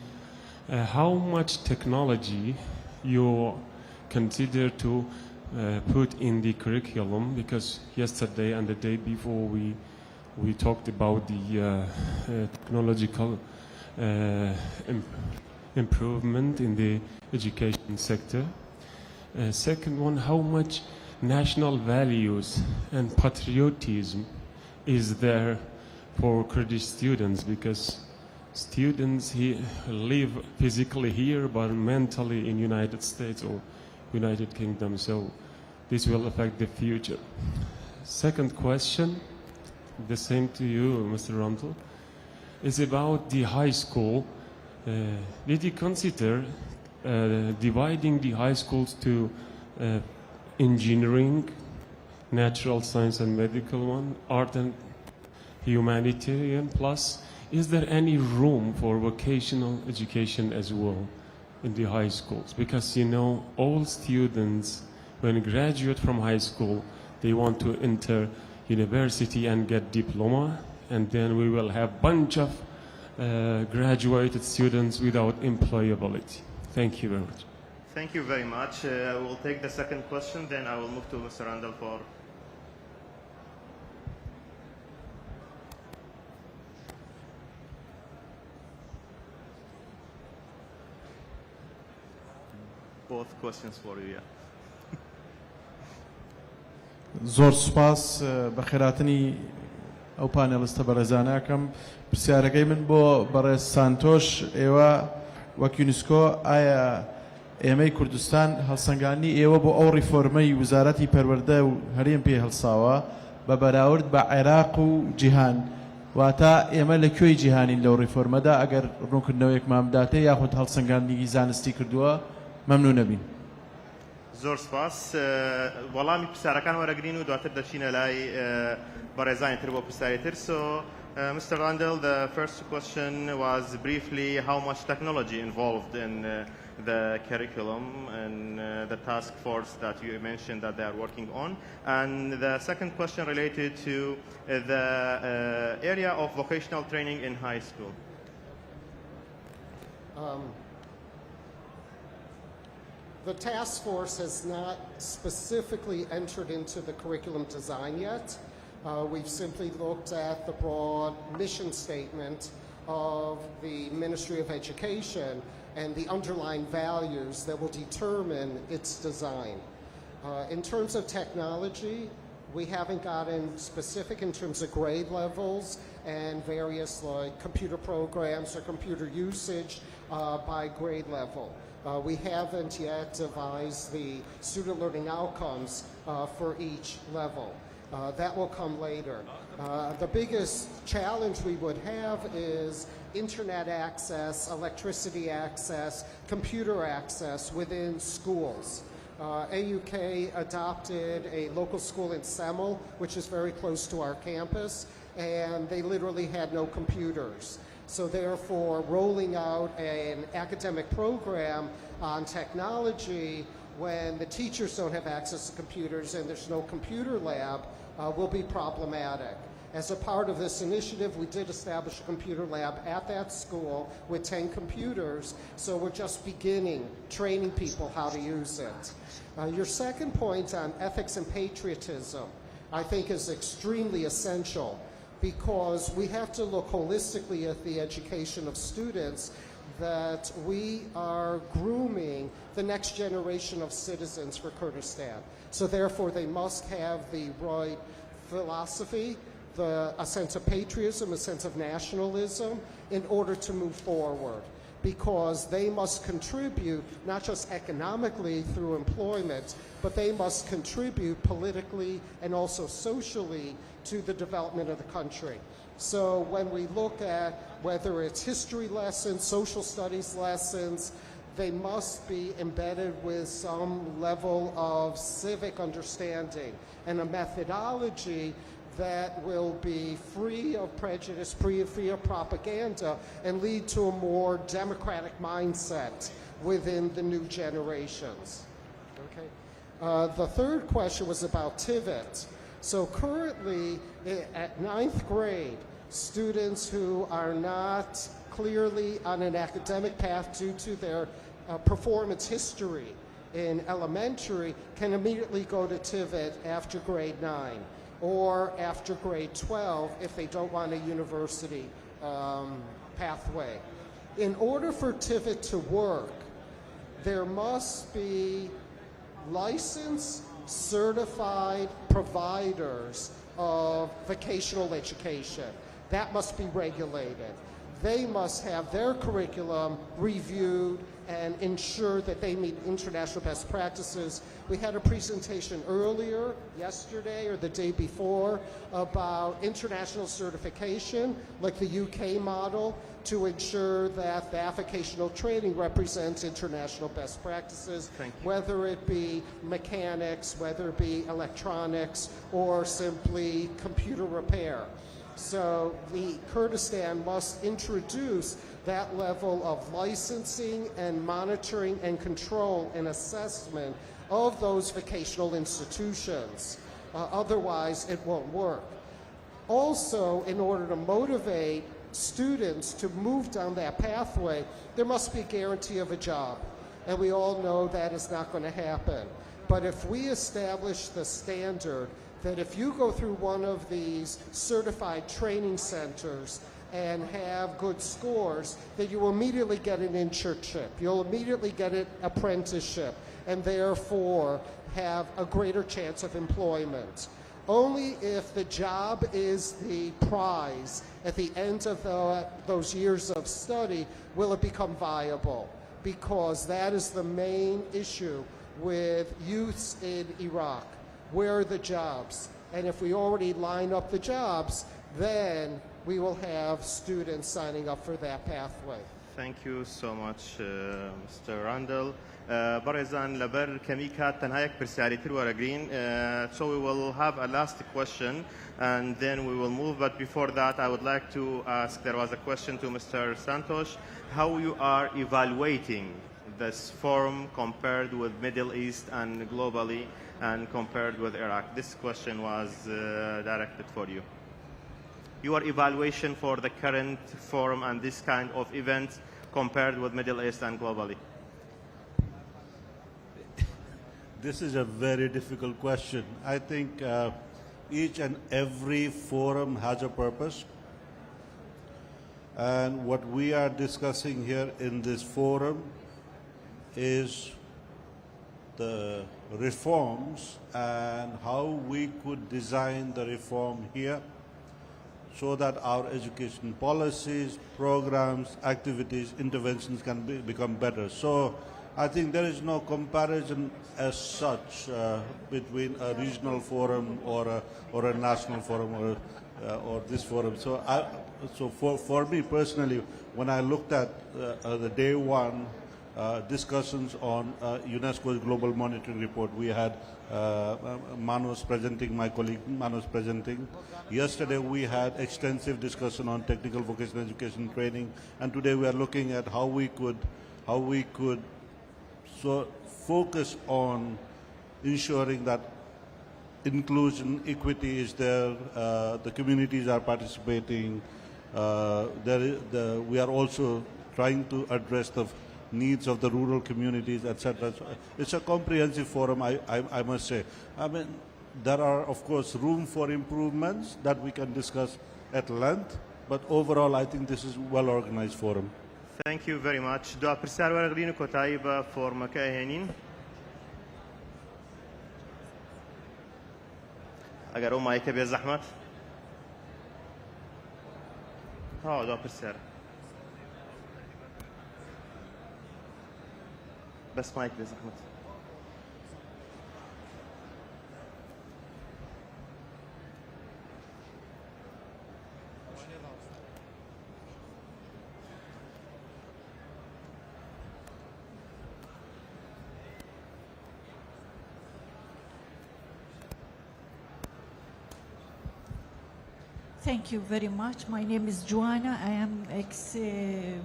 how much technology you consider to put in the curriculum, because yesterday and the day before we talked about the technological improvement in the education sector. Second one, how much national values and patriotism is there for Kurdish students, because students live physically here but mentally in United States or United Kingdom, so this will affect the future. Second question, the same to you, Mr. Randall, is about the high school. Did you consider dividing the high schools to engineering, natural science and medical one, art and humanitarian, plus is there any room for vocational education as well in the high schools? Because you know, all students when graduate from high school, they want to enter university and get diploma, and then we will have bunch of graduated students without employability. Thank you very much. Thank you very much. I will take the second question, then I will move to Mr. Randall for. Both questions for you, yeah. زۆر سوپاس بە خێراتنی ئەو پانێڵستە بەڕێزاناکەم. پرسیارەکەی من بۆ بەڕێز سانتۆش، ئێوە وەک یونسکۆ ئایا ئێمەی کوردستان هەڵسەنگانی ئێوە بۆ ئەو ڕیفۆرمەی وزارەتی پەروەردە و هەرێم پێ هەڵساوە بە بەراورد بە عێراق و جیهان، واتە ئێمە لە کوێی جیهانین لەو ڕیفۆرمەدا ئەگەر ڕوونکردنەوەیەکمان بداتێ یاخود هەڵسەنگاندنی زانستی کردووە مەمنون نەبین. زۆر سپاس. وەڵامی پرسیارەکان وەرەگرین و دواتر دەچینە لای بەڕێزانی تر بۆ پرسیاری تر. So, Mr. Randall, the first question was briefly how much technology involved in the curriculum and the task force that you mentioned that they are working on. And the second question related to the area of vocational training in high school. The task force has not specifically entered into the curriculum design yet. We've simply looked at the broad mission statement of the Ministry of Education and the underlying values that will determine its design. In terms of technology, we haven't gotten specific in terms of grade levels and various like computer programs or computer usage by grade level. We haven't yet devised the student learning outcomes for each level. That will come later. The biggest challenge we would have is internet access, electricity access, computer access within schools. AUK adopted a local school in Semmel, which is very close to our campus, and they literally had no computers. So therefore, rolling out an academic program on technology when the teachers don't have access to computers and there's no computer lab will be problematic. As a part of this initiative, we did establish a computer lab at that school with 10 computers, so we're just beginning training people how to use it. Your second point on ethics and patriotism, I think, is extremely essential, because we have to look holistically at the education of students, that we are grooming the next generation of citizens for Kurdistan. So therefore, they must have the right philosophy, a sense of patriotism, a sense of nationalism in order to move forward, because they must contribute not just economically through employment, but they must contribute politically and also socially to the development of the country. So when we look at whether it's history lessons, social studies lessons, they must be embedded with some level of civic understanding and a methodology that will be free of prejudice, free of propaganda, and lead to a more democratic mindset within the new generations. Okay. The third question was about TIVET. So currently, at ninth grade, students who are not clearly on an academic path due to their performance history in elementary can immediately go to TIVET after grade 9 or after grade 12 if they don't want a university pathway. In order for TIVET to work, there must be licensed, certified providers of vocational education. That must be regulated. They must have their curriculum reviewed and ensure that they meet international best practices. We had a presentation earlier, yesterday or the day before, about international certification, like the UK model, to ensure that the vocational training represents international best practices, whether it be mechanics, whether it be electronics, or simply computer repair. So the Kurdistan must introduce that level of licensing and monitoring and control and assessment of those vocational institutions. Otherwise, it won't work. Also, in order to motivate students to move down that pathway, there must be a guarantee of a job. And we all know that is not going to happen. But if we establish the standard that if you go through one of these certified training centers and have good scores, that you will immediately get an internship. You'll immediately get an apprenticeship, and therefore have a greater chance of employment. Only if the job is the prize at the end of those years of study will it become viable, because that is the main issue with youths in Iraq. Where are the jobs? And if we already line up the jobs, then we will have students signing up for that pathway. Thank you so much, Mr. Randall. Barizan Laber Kamikat Tanhayak Persiari Tirwara Green. So we will have a last question and then we will move. But before that, I would like to ask, there was a question to Mr. Santosh, how you are evaluating this forum compared with Middle East and globally and compared with Iraq. This question was directed for you. Your evaluation for the current forum and this kind of event compared with Middle East and globally. This is a very difficult question. I think each and every forum has a purpose. And what we are discussing here in this forum is the reforms and how we could design the reform here so that our education policies, programs, activities, interventions can become better. So I think there is no comparison as such between a regional forum or a national forum or this forum. So for me personally, when I looked at the day one discussions on UNESCO's Global Monitoring Report, we had Manos presenting, my colleague Manos presenting. Yesterday we had extensive discussion on technical vocational education training, and today we are looking at how we could so focus on ensuring that inclusion, equity is there, the communities are participating. We are also trying to address the needs of the rural communities, etc. So it's a comprehensive forum, I must say. I mean, there are, of course, room for improvements that we can discuss at length, but overall, I think this is a well-organized forum. Thank you very much. Do apreciar o agrino kotaiba for makahenin. Agar o maike be zahmat. Ha, do apreciar. بس مايك بزحمة. Thank you very much. My name is Joanna. I am ex-senior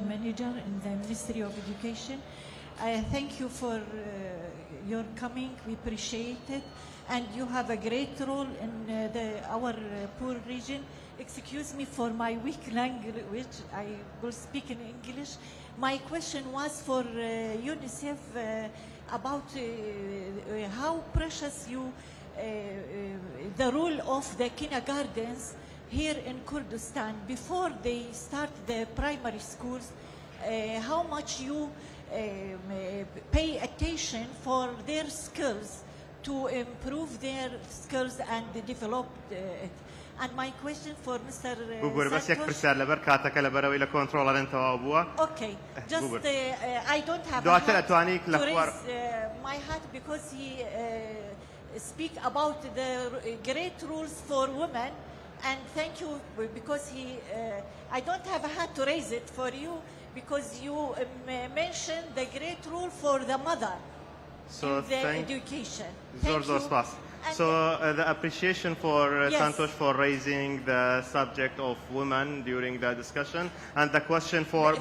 manager in the Ministry of Education. Thank you for your coming. We appreciate it. And you have a great role in our poor region. Excuse me for my weak language. I will speak in English. My question was for UNICEF about how precious the role of the kindergartens here in Kurdistan before they start the primary schools. How much you pay attention for their skills to improve their skills and develop it. And my question for Mr. Okay, just I don't have a hat to raise my hat because he speak about the great rules for women, and thank you because I don't have a hat to raise it for you because you mentioned the great rule for the mother in the education. Thank you. So the appreciation for Yes. Santosh for raising the subject of women during the discussion, and the question for the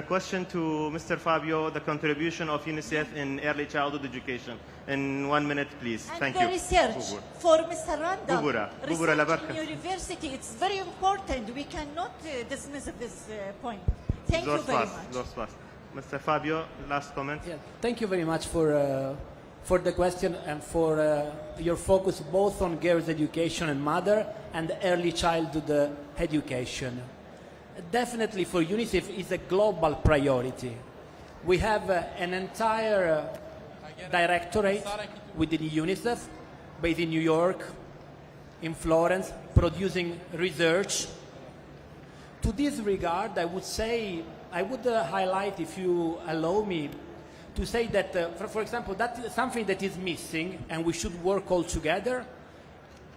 question to Mr. Fabio, the contribution of UNICEF in early childhood education. In 1 minute, please. And Thank the you. research for Mr. Randall. Bubura Research in university, it's very important. We cannot dismiss this point. Thank you very much. Mr. Fabio, last comment. Yeah, thank you very much for the question and for your focus both on girls' education and mother and early childhood education. Definitely for UNICEF is a global priority. We have an entire directorate within UNICEF based in New York, in Florence, producing research. To this regard, I would highlight, if you allow me, to say that, for example, that is something that is missing and we should work all together.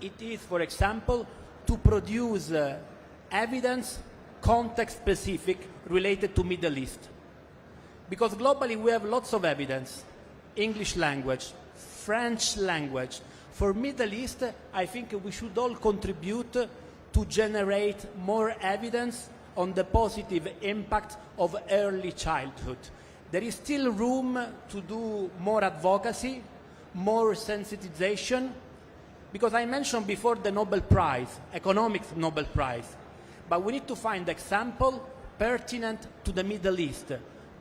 It is, for example, to produce evidence, context-specific, related to Middle East. Because globally we have lots of evidence, English language, French language. For Middle East, I think we should all contribute to generate more evidence on the positive impact of early childhood. There is still room to do more advocacy, more sensitization, because I mentioned before the Nobel Prize, economics Nobel Prize, but we need to find example pertinent to the Middle East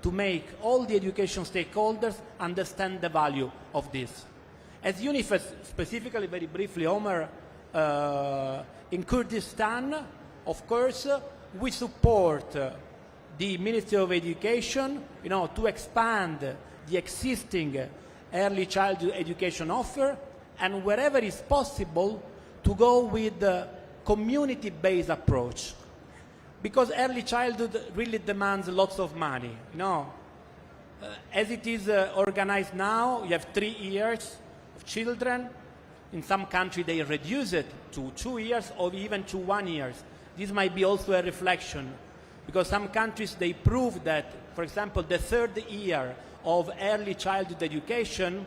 to make all the education stakeholders understand the value of this. As UNICEF, specifically, very briefly, Omar, in Kurdistan, of course, we support the Ministry of Education, to expand the existing early childhood education offer, and wherever is possible, to go with the community-based approach. Because early childhood really demands lots of money. As it is organized now, you have 3 years of children. In some countries, they reduce it to 2 years or even to 1 year. This might be also a reflection, because some countries, they prove that, for example, the 3rd year of early childhood education,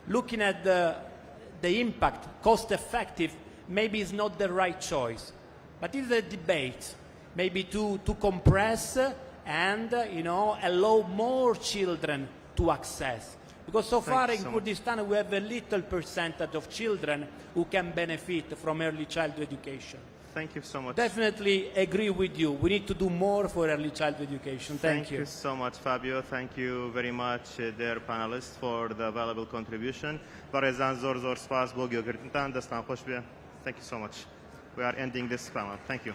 looking at the impact, cost-effective, maybe is not the right choice. But it's a debate, maybe to compress and, allow more children to access. Because so far in Kurdistan, we have a little percentage of children who can benefit from early childhood education. Thank you so much. Definitely agree with you. We need to do more for early childhood education. Thank you. Thank you so much, Fabio. Thank you very much, dear panelists, for the valuable contribution. Thank you so much. We are ending this panel. Thank you.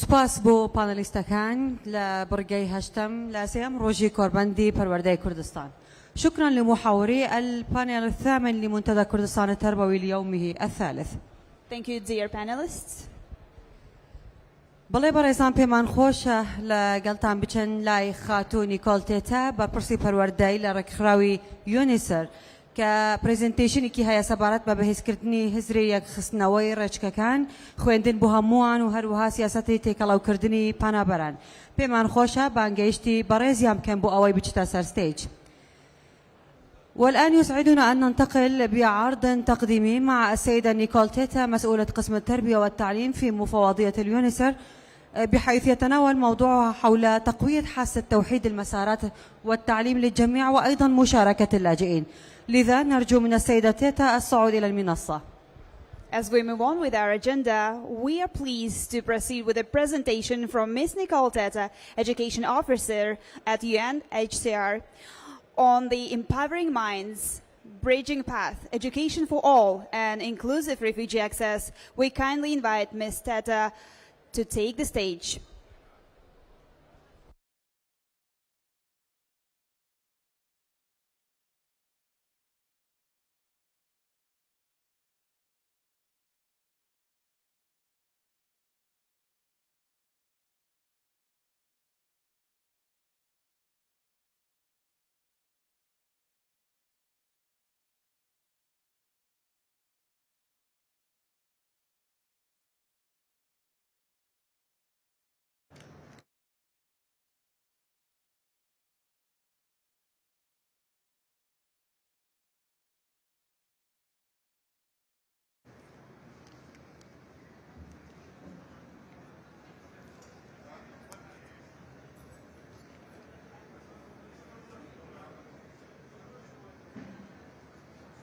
سپاس بۆ پانەلیستەکان لە بڕگەی هەشتم لە سێم ڕۆژی کۆربەندی پەروەردەی کوردستان. شكرا لمحاوري البانيل الثامن لمنتدى كردستان التربوي ليومه الثالث. Thank you, dear panelists. بەڵێ بەڕێزان پێمان خۆشە لە گەڵتان بچن لای خاتوونی کۆڵتێتە بەرپرسی پەروەردەی لە ڕێکخراوی یونیسەر کە پرێزنتێشنێکی هەیە سەبارەت بە بەهێزکردنی هزری یەکخستنەوەی ڕێچکەکان خوێندن بۆ هەمووان و هەروەها سیاسەتی تێکەڵاوکردنی پانابەران. پێمان خۆشە بانگەیشتی بەڕێزیان بکەن بۆ ئەوەی بچتە سەر ستێج. والآن يسعدنا أن ننتقل بعرض تقديمي مع السيدة نيكول تيتا مسؤولة قسم التربية والتعليم في مفوضية اليونيسر، بحيث يتناول موضوعها حول تقوية حاسة توحيد المسارات والتعليم للجميع وأيضا مشاركة اللاجئين. لذا نرجو من السيدة تيتا الصعود إلى المنصة. As we move on with our agenda, we are pleased to proceed with a presentation from Ms. Nicole Teta, Education Officer at UNHCR, on the Empowering Minds, Bridging Path, Education for All, and Inclusive Refugee Access. We kindly invite Ms. Teta to take the stage.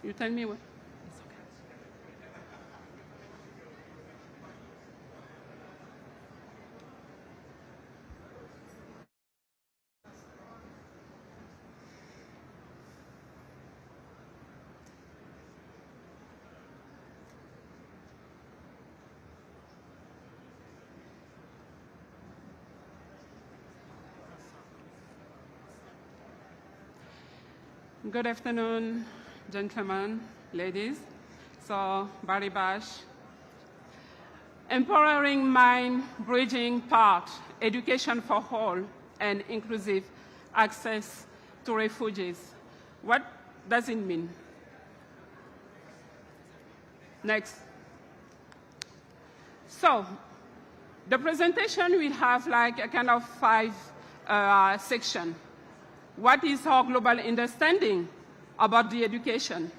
You tell me what. Good afternoon, gentlemen, ladies. So, Bari Bash. Empowering mind, bridging path, education for all, and inclusive access to refugees. What does it mean? Next. So, the presentation will have like a kind of 5 section. What is our global understanding about the education?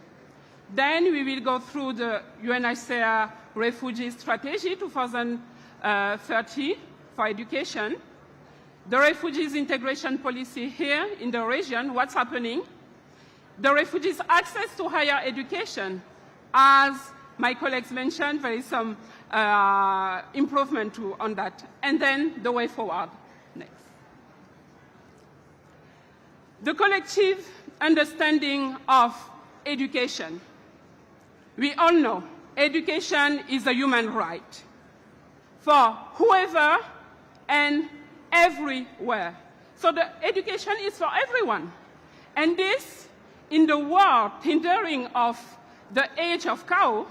Then we will go through the UNHCR Refugee Strategy 2030 for education, the refugees integration policy here in the region, what's happening, the refugees' access to higher education. As my colleagues mentioned, there is some improvement too on that, and then the way forward. Next. The collective understanding of education. We all know education is a human right for whoever and everywhere. So the education is for everyone. And this, in the world hindering of the age of cow,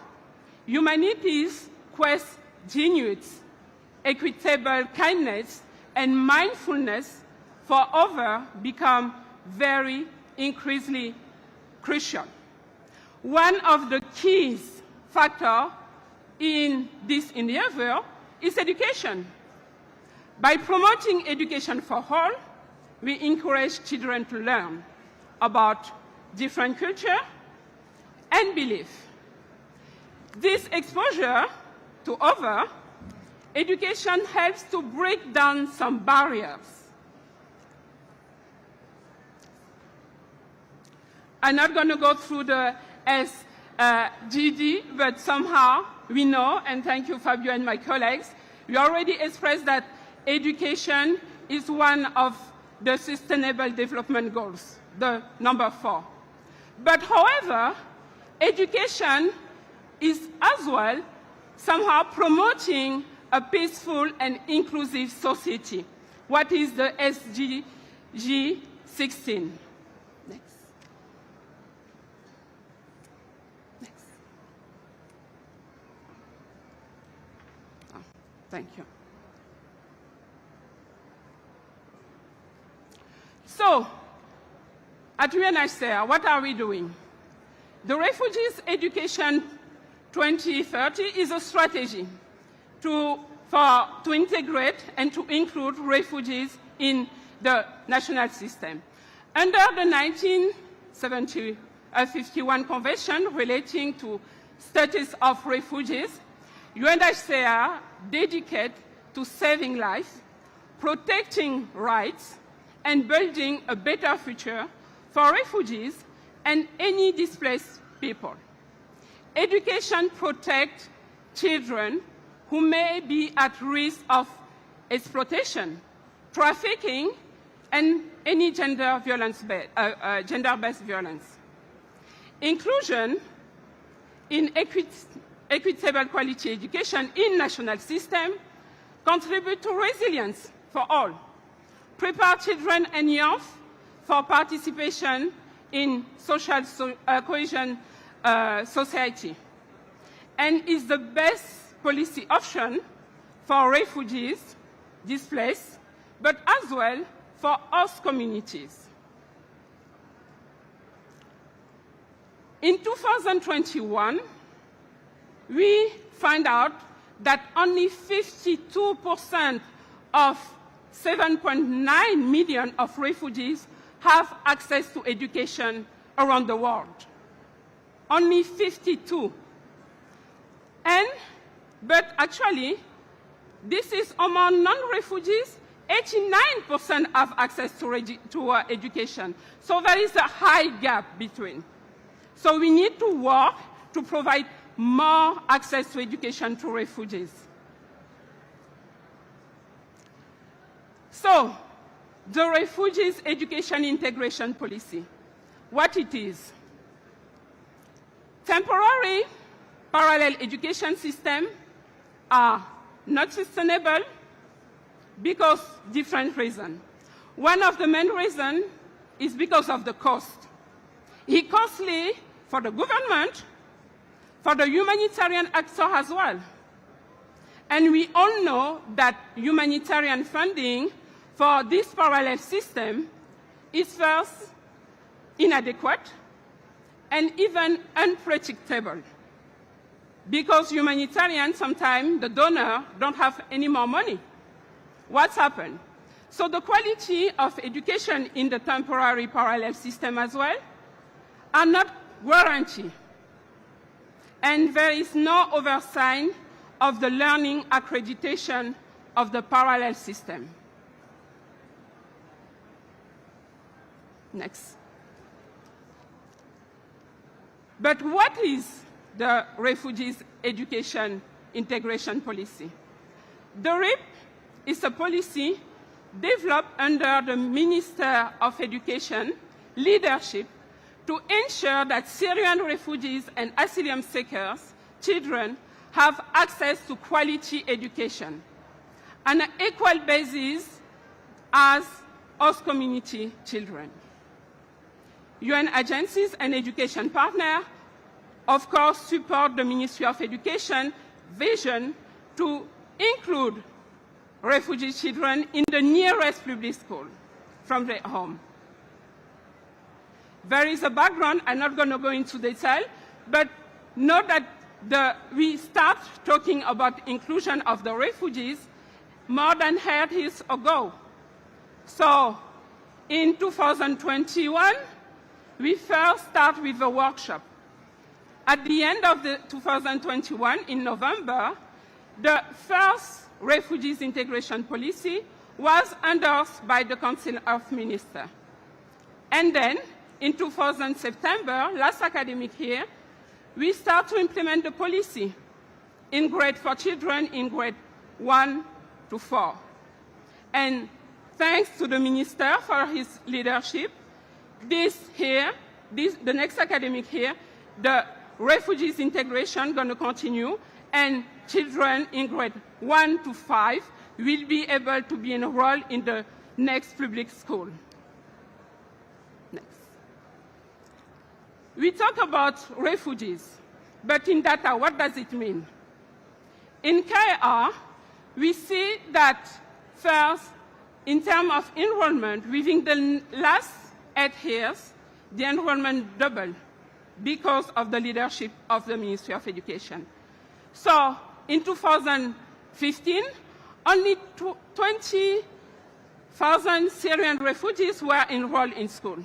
humanity's quest genuine, equitable kindness and mindfulness for others become very increasingly crucial. One of the key factors in this endeavor is education. By promoting education for all, we encourage children to learn about different culture and belief. This exposure to other education helps to break down some barriers. I'm not going to go through the SGD, but somehow we know, and thank you, Fabio and my colleagues, we already expressed that education is one of the Sustainable Development Goals, the number 4. But however, education is as well somehow promoting a peaceful and inclusive society. What is the SDG 16? Next. Next. Oh, thank you. So, at UNHCR, what are we doing? The Refugees Education 2030 is a strategy to integrate and to include refugees in the national system. Under the 1951 Convention relating to status of refugees, UNHCR dedicated to saving lives, protecting rights, and building a better future for refugees and any displaced people. Education protects children who may be at risk of exploitation, trafficking, and any gender-based violence. Inclusion in equitable quality education in national system contribute to resilience for all, prepare children and youth for participation in social cohesion society, and is the best policy option for refugees, displaced, but as well for host communities. In 2021, we find out that only 52% of 7.9 million of refugees have access to education around the world. Only 52. But actually, this is among non-refugees, 89% have access to education. So there is a high gap between. So we need to work to provide more access to education to refugees. So, the Refugees Education Integration Policy, what it is. Temporary parallel education systems are not sustainable because different reasons. One of the main reasons is because of the cost. It's costly for the government, for the humanitarian actor as well. And we all know that humanitarian funding for this parallel system is first inadequate and even unpredictable. Because humanitarians, sometimes the donor don't have any more money. What's happened? So the quality of education in the temporary parallel system as well are not guaranteed. And there is no oversight of the learning accreditation of the parallel system. Next. But what is the Refugees Education Integration Policy? The RIP is a policy developed under the Minister of Education leadership to ensure that Syrian refugees and asylum seekers, children, have access to quality education on an equal basis as host community children. UN agencies and education partners, of course, support the Ministry of Education vision to include refugee children in the nearest public school from their home. There is a background, I'm not going to go into detail, but note that we start talking about inclusion of the refugees more than 8 years ago. So in 2021, we first start with a workshop. At the end of 2021, in November, the first Refugees Integration Policy was endorsed by the Council of Ministers. And then, in 2000 September, last academic year, we start to implement the policy in grade for children in grade 1 to 4. And thanks to the minister for his leadership, the next academic year, the refugees integration going to continue, and children in grade 1 to 5 will be able to be enrolled in the next public school. Next. We talk about refugees, but in data, what does it mean? In KR, we see that first, in terms of enrollment, within the last 8 years, the enrollment doubled because of the leadership of the Ministry of Education. So in 2015, only 20,000 Syrian refugees were enrolled in school.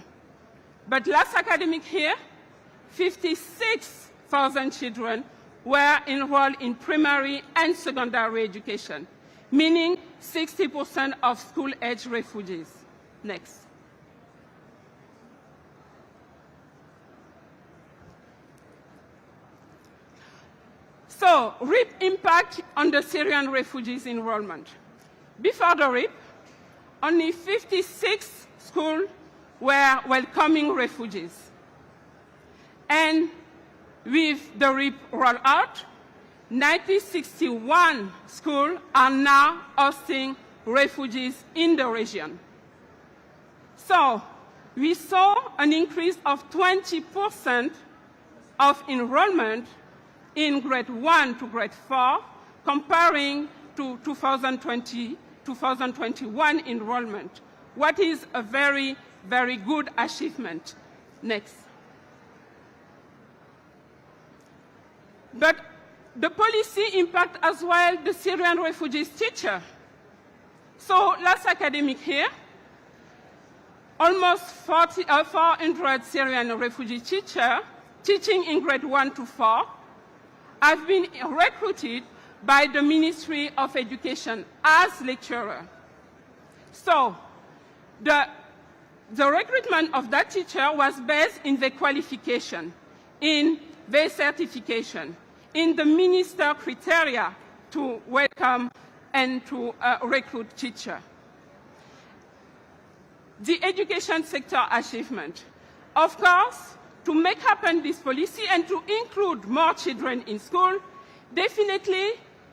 But last academic year, 56,000 children were enrolled in primary and secondary education, meaning 60% of school-age refugees. Next. So, RIP impact on the Syrian refugees enrollment. Before the RIP, only 56 schools were welcoming refugees. And with the RIP rollout, 961 schools are now hosting refugees in the region. So, we saw an increase of 20% of enrollment in grade 1 to grade 4, comparing to 2020-2021 enrollment, what is a very, very good achievement. Next. But the policy impact as well the Syrian refugees teacher. So last academic year, almost 400 Syrian refugee teachers teaching in grade 1 to 4 have been recruited by the Ministry of Education as lecturers. So the recruitment of that teacher was based in their qualification, in their certification, in the minister criteria to welcome and to recruit teachers. The education sector achievement. Of course, to make happen this policy and to include more children in school, definitely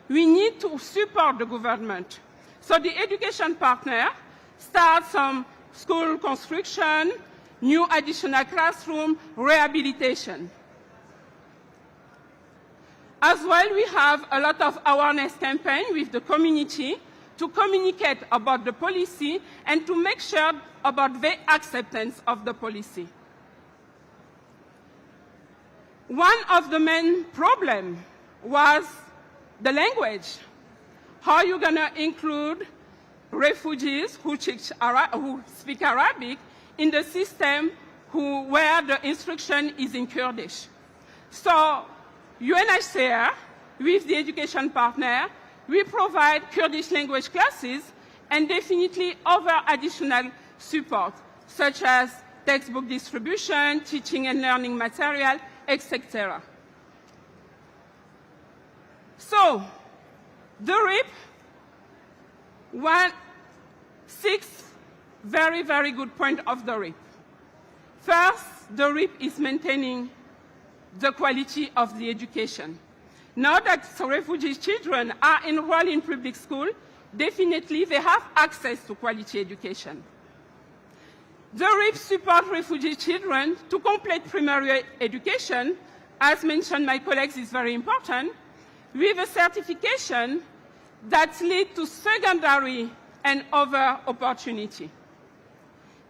we need to support the government. So the education partner starts some school construction, new additional classroom, rehabilitation. As well, we have a lot of awareness campaign with the community to communicate about the policy and to make sure about the acceptance of the policy. One of the main problems was the language. How are you going to include refugees who speak Arabic in the system where the instruction is in Kurdish? So UNHCR, with the education partner, we provide Kurdish language classes and definitely other additional support, such as textbook distribution, teaching and learning material, etc. So, the RIP, 6 very, very good points of the RIP. First, the RIP is maintaining the quality of the education. Now that refugee children are enrolled in public school, definitely they have access to quality education. The RIP supports refugee children to complete primary education, as mentioned by colleagues is very important, with a certification that leads to secondary and other opportunity.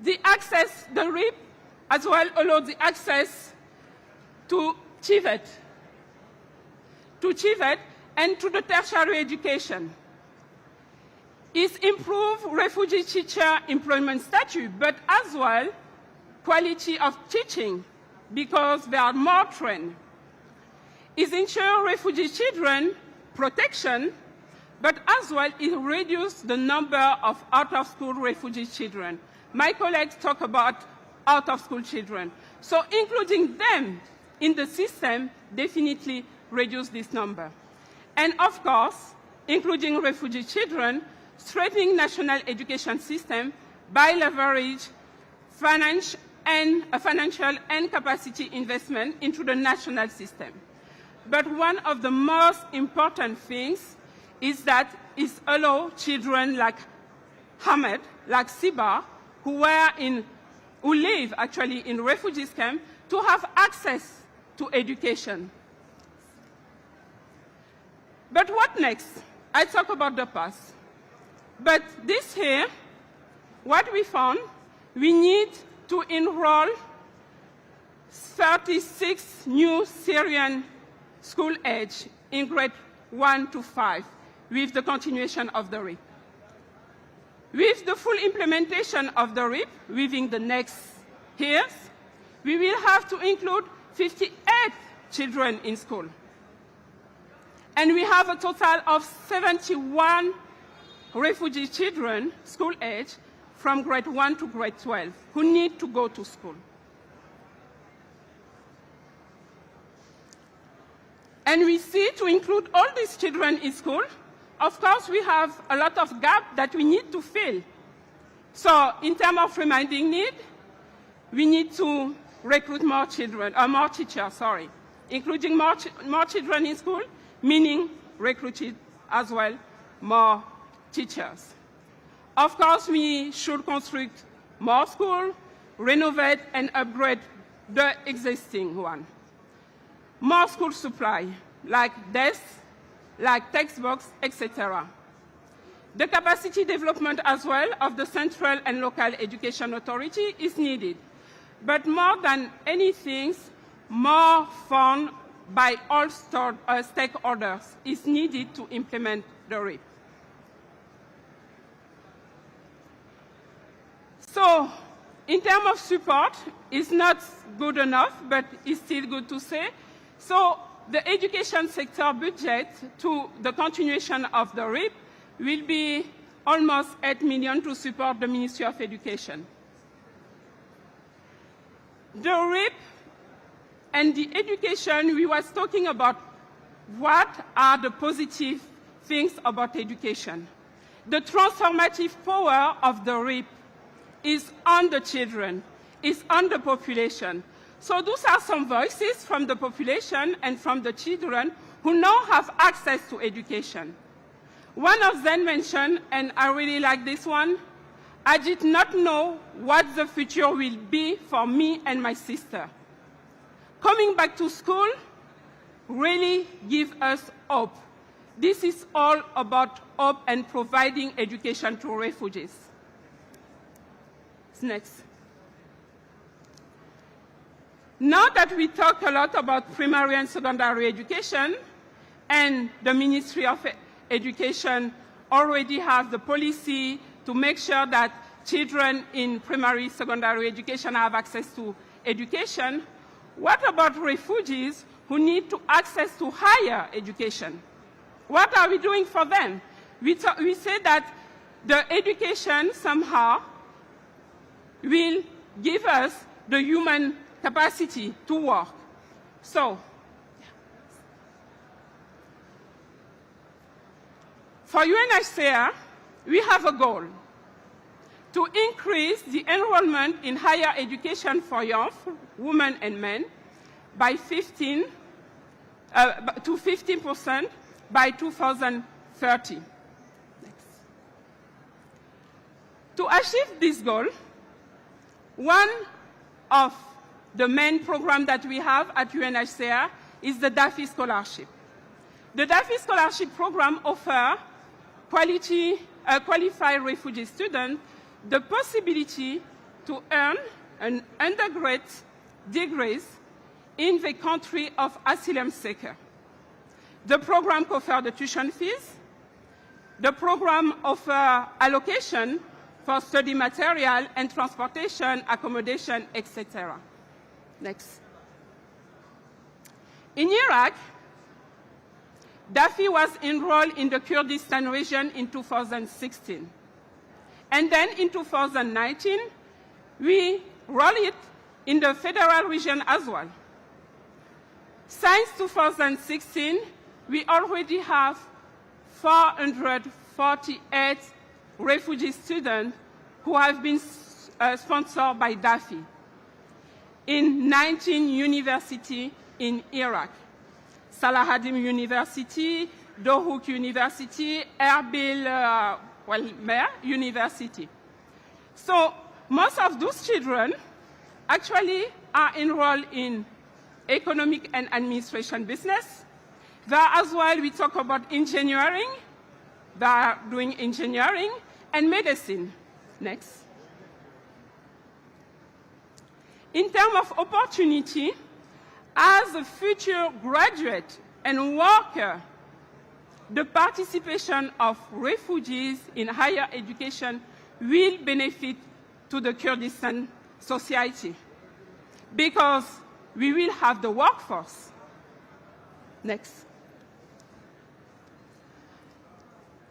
The RIP as well allows the access to TVET, and to the tertiary education. Is improve refugee teacher employment status, but as well quality of teaching because they are more trained. Is ensure refugee children protection, but as well it reduces the number of out-of-school refugee children. My colleagues talk about out-of-school children. So including them in the system definitely reduce this number. And of course, including refugee children, strengthening national education system by leverage financial and capacity investment into the national system. But one of the most important things is that it allows children like Ahmed, like Siba, who live actually in refugees camp, to have access to education. But what next? I talk about the past. But this here, what we found, we need to enroll 36 new Syrian school age in grade 1 to 5 with the continuation of the RIP. With the full implementation of the RIP within the next years, we will have to include 58 children in school. And we have a total of 71 refugee children, school age, from grade 1 to grade 12, who need to go to school. And we see to include all these children in school, of course, we have a lot of gaps that we need to fill. So in terms of reminding need, we need to recruit more children, or more teachers, sorry, including more children in school, meaning recruited as well more teachers. Of course, we should construct more schools, renovate and upgrade the existing one. More school supply, like desks, like textbooks, etc. The capacity development as well of the central and local education authority is needed. But more than anything, more fund by all stakeholders is needed to implement the RIP. So, in terms of support, it's not good enough, but it's still good to say. So, the education sector budget to the continuation of the RIP will be almost 8 million to support the Ministry of Education. The RIP and the education, we was talking about what are the positive things about education. The transformative power of the RIP is on the children, is on the population. So those are some voices from the population and from the children who now have access to education. One of them mentioned, and I really like this one, I did not know what the future will be for me and my sister. Coming back to school really gives us hope. This is all about hope and providing education to refugees. Next. Now that we talk a lot about primary and secondary education, and the Ministry of Education already has the policy to make sure that children in primary, secondary education have access to education, what about refugees who need to access to higher education? What are we doing for them? We say that the education somehow will give us the human capacity to work. So, for UNHCR, we have a goal to increase the enrollment in higher education for young women and men by 15% by 2030. Next. To achieve this goal, one of the main programs that we have at UNHCR is the DAFI Scholarship. The DAFI Scholarship program offers qualified refugee students the possibility to earn an undergraduate degree in the country of asylum seeker. The program covers the tuition fees. The program offers allocation for study material and transportation, accommodation, etc. Next. In Iraq, DAFI was enrolled in the Kurdistan region in 2016. And then in 2019, we rolled it in the federal region as well. Since 2016, we already have 448 refugee students who have been sponsored by DAFI in 19 universities in Iraq. Salahadim University, Dohuk University, Erbil Mer University. So most of those children actually are enrolled in economic and administration business. There as well, we talk about engineering. They are doing engineering and medicine. Next. In terms of opportunity, as a future graduate and worker, the participation of refugees in higher education will benefit to the Kurdistan society because we will have the workforce. Next.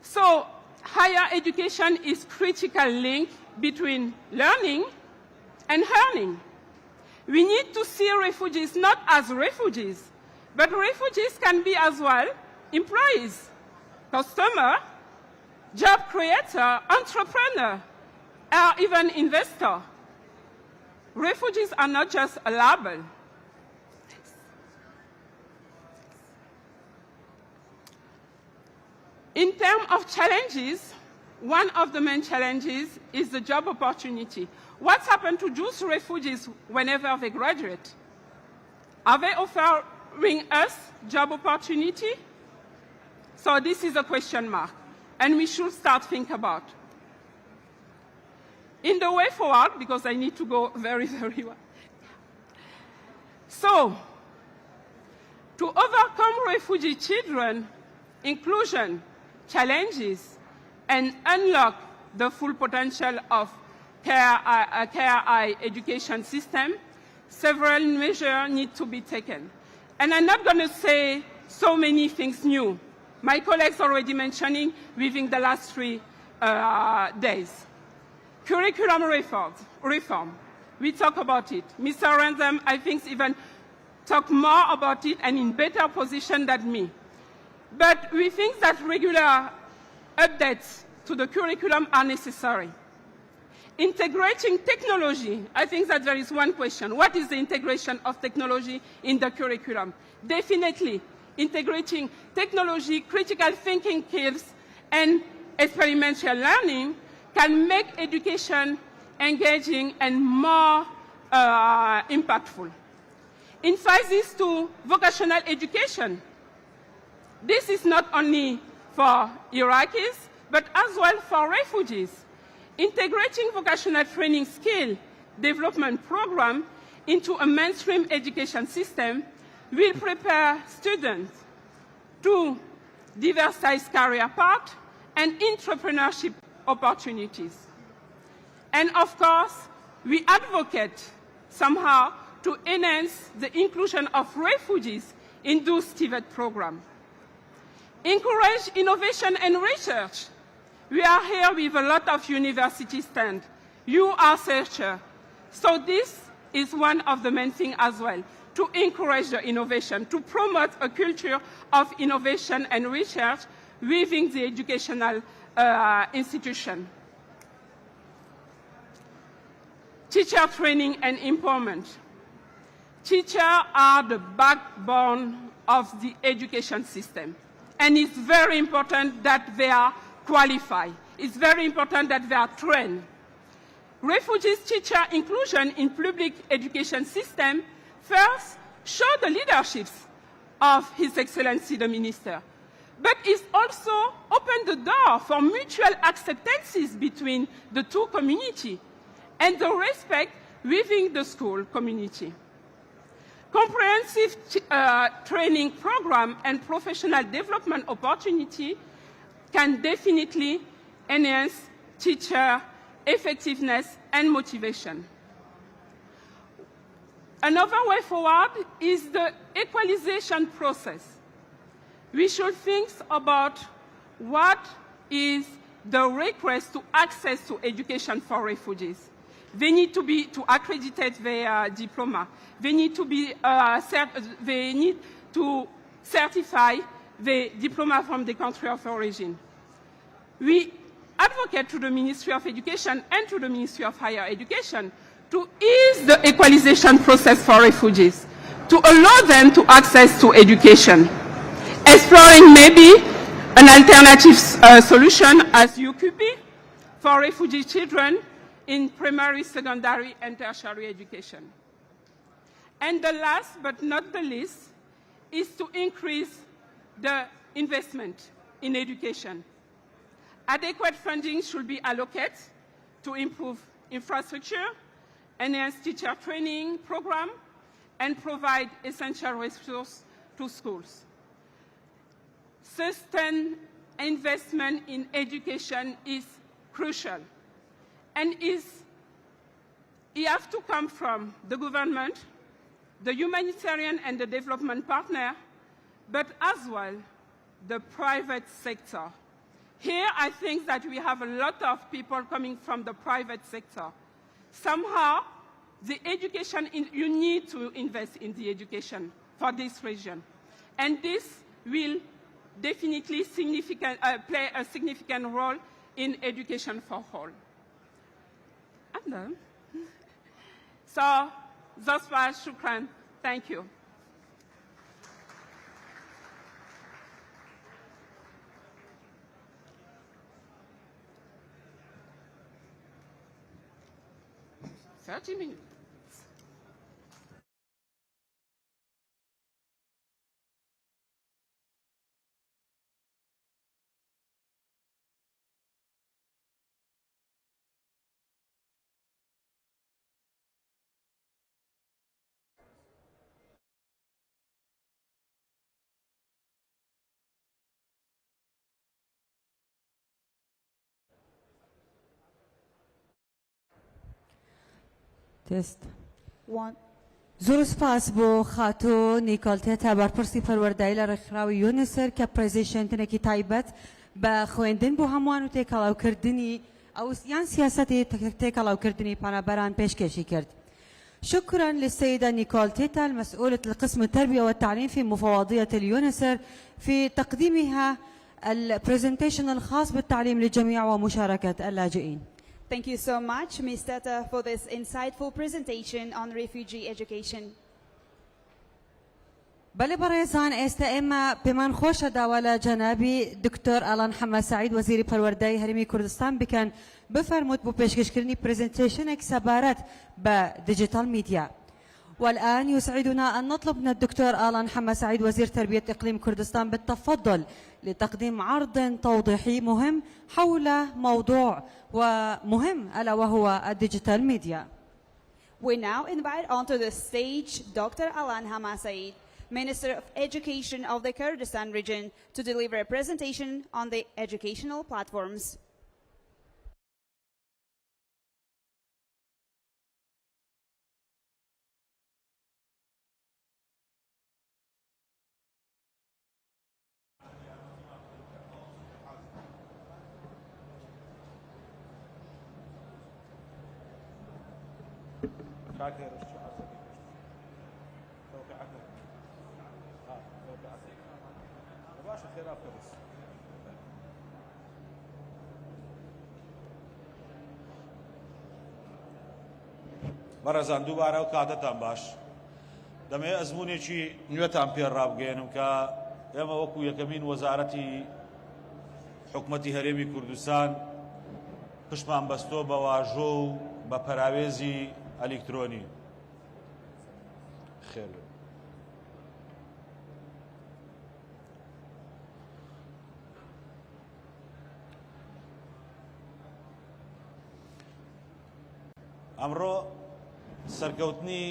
So, higher education is critical link between learning and earning. We need to see refugees not as refugees, but refugees can be as well employees, customer, job creator, entrepreneur, or even investor. Refugees are not just a label. In terms of challenges, one of the main challenges is the job opportunity. What's happened to those refugees whenever they graduate? Are they offering us job opportunity? So this is a question mark, and we should start thinking about. In the way forward, because I need to go very, very well. So, to overcome refugee children, inclusion, challenges, and unlock the full potential of Care education system, several measures need to be taken. And I'm not going to say so many things new. My colleagues already mentioning within the last 3 days. Curriculum reform. We talk about it. Mr. Ransom, I think, even talk more about it and in better position than me. But we think that regular updates to the curriculum are necessary. Integrating technology, I think that there is one question. What is the integration of technology in the curriculum? Definitely, integrating technology, critical thinking skills, and experiential learning can make education engaging and more impactful. Emphasis to vocational education. This is not only for Iraqis, but as well for refugees. Integrating vocational training skill development program into a mainstream education system will prepare students to diversize career paths and entrepreneurship opportunities. And of course, we advocate somehow to enhance the inclusion of refugees in those TVET programs. Encourage innovation and research. We are here with a lot of university stand. You are researchers. So this is one of the main things as well, to encourage the innovation, to promote a culture of innovation and research within the educational institution. Teacher training and empowerment. Teachers are the backbone of the education system. And it's very important that they are qualified. It's very important that they are trained. Refugees teacher inclusion in public education system first show the leadership of His Excellency the Minister, but it also opened the door for mutual acceptances between the two communities and the respect within the school community. Comprehensive training program and professional development opportunity can definitely enhance teacher effectiveness and motivation. Another way forward is the equalization process. We should think about what is the request to access to education for refugees. They need to accredit their diploma. They need to certify the diploma from the country of origin. We advocate to the Ministry of Education and to the Ministry of Higher Education to ease the equalization process for refugees. to allow them to access to education, exploring maybe an alternative solution as UQP for refugee children in primary, secondary, and tertiary education. And the last but not the least is to increase the investment in education. Adequate funding should be allocated to improve infrastructure, enhance teacher training program, and provide essential resources to schools. Sustained investment in education is crucial and it has to come from the government, the humanitarian and the development partner, but as well the private sector. Here I think that we have a lot of people coming from the private sector. Somehow, the education, you need to invest in the education for this region. And this will definitely play a significant role in education for all. I'm done. So, thus far, shukran. Thank you. Minutes. تست One. زۆر سپاس بۆ خاتۆ نیکۆلتێتە بەرپرسی پەروەردایی لە ڕێکخراوی یونیسر کە پرەزیشنتنێکی تایبەت بە خوێندن بۆ هەمووان و تێکەڵاوکردنی ئەو یان سیاسەتی تێکەڵاوکردنی پانەبەران پێشکەشی کرد. شكرا للسيدة نيكول تيتا المسؤولة القسم التربية والتعليم في مفوضية اليونيسر في تقديمها البرزنتيشن الخاص بالتعليم للجميع ومشاركة اللاجئين. Thank you so much, Ms. Teta, for this insightful presentation on refugee education. بله برایزان ئێستا ئێمە پێمان خۆشە داوا لە جەنابی دکتۆر ئالان حەمە سعید وەزیری پەروەردەی هەرێمی کوردستان بکەن بفەرمووت بۆ پێشکەشکردنی پرزنتيشنێک سەبارەت بە ديجيتال ميديا. والآن يسعدنا أن نطلب من الدكتور آلان حمى سعيد وزير تربية إقليم كردستان بالتفضل لتقديم عرض توضيحي مهم حول موضوع ومهم ألا وهو الديجيتال ميديا. We now invite onto the stage Dr. Alan Hama Saeed, Minister of Education of the Kurdistan region, to deliver a presentation on the educational platforms. بەڕێزان دووبارە و کاتتان باش دەمەوێت ئەزمونێکی نوێتان پێ ڕابگەێنم کە ئێمە وەکو یەکەمین وەزارەتی حکومەتی هەرێمی کوردستان پشتمان بەستۆ بە واژۆ و بە پەراوێزی ئەلیکترۆنی خێر ئەمڕۆ سەرکەوتنی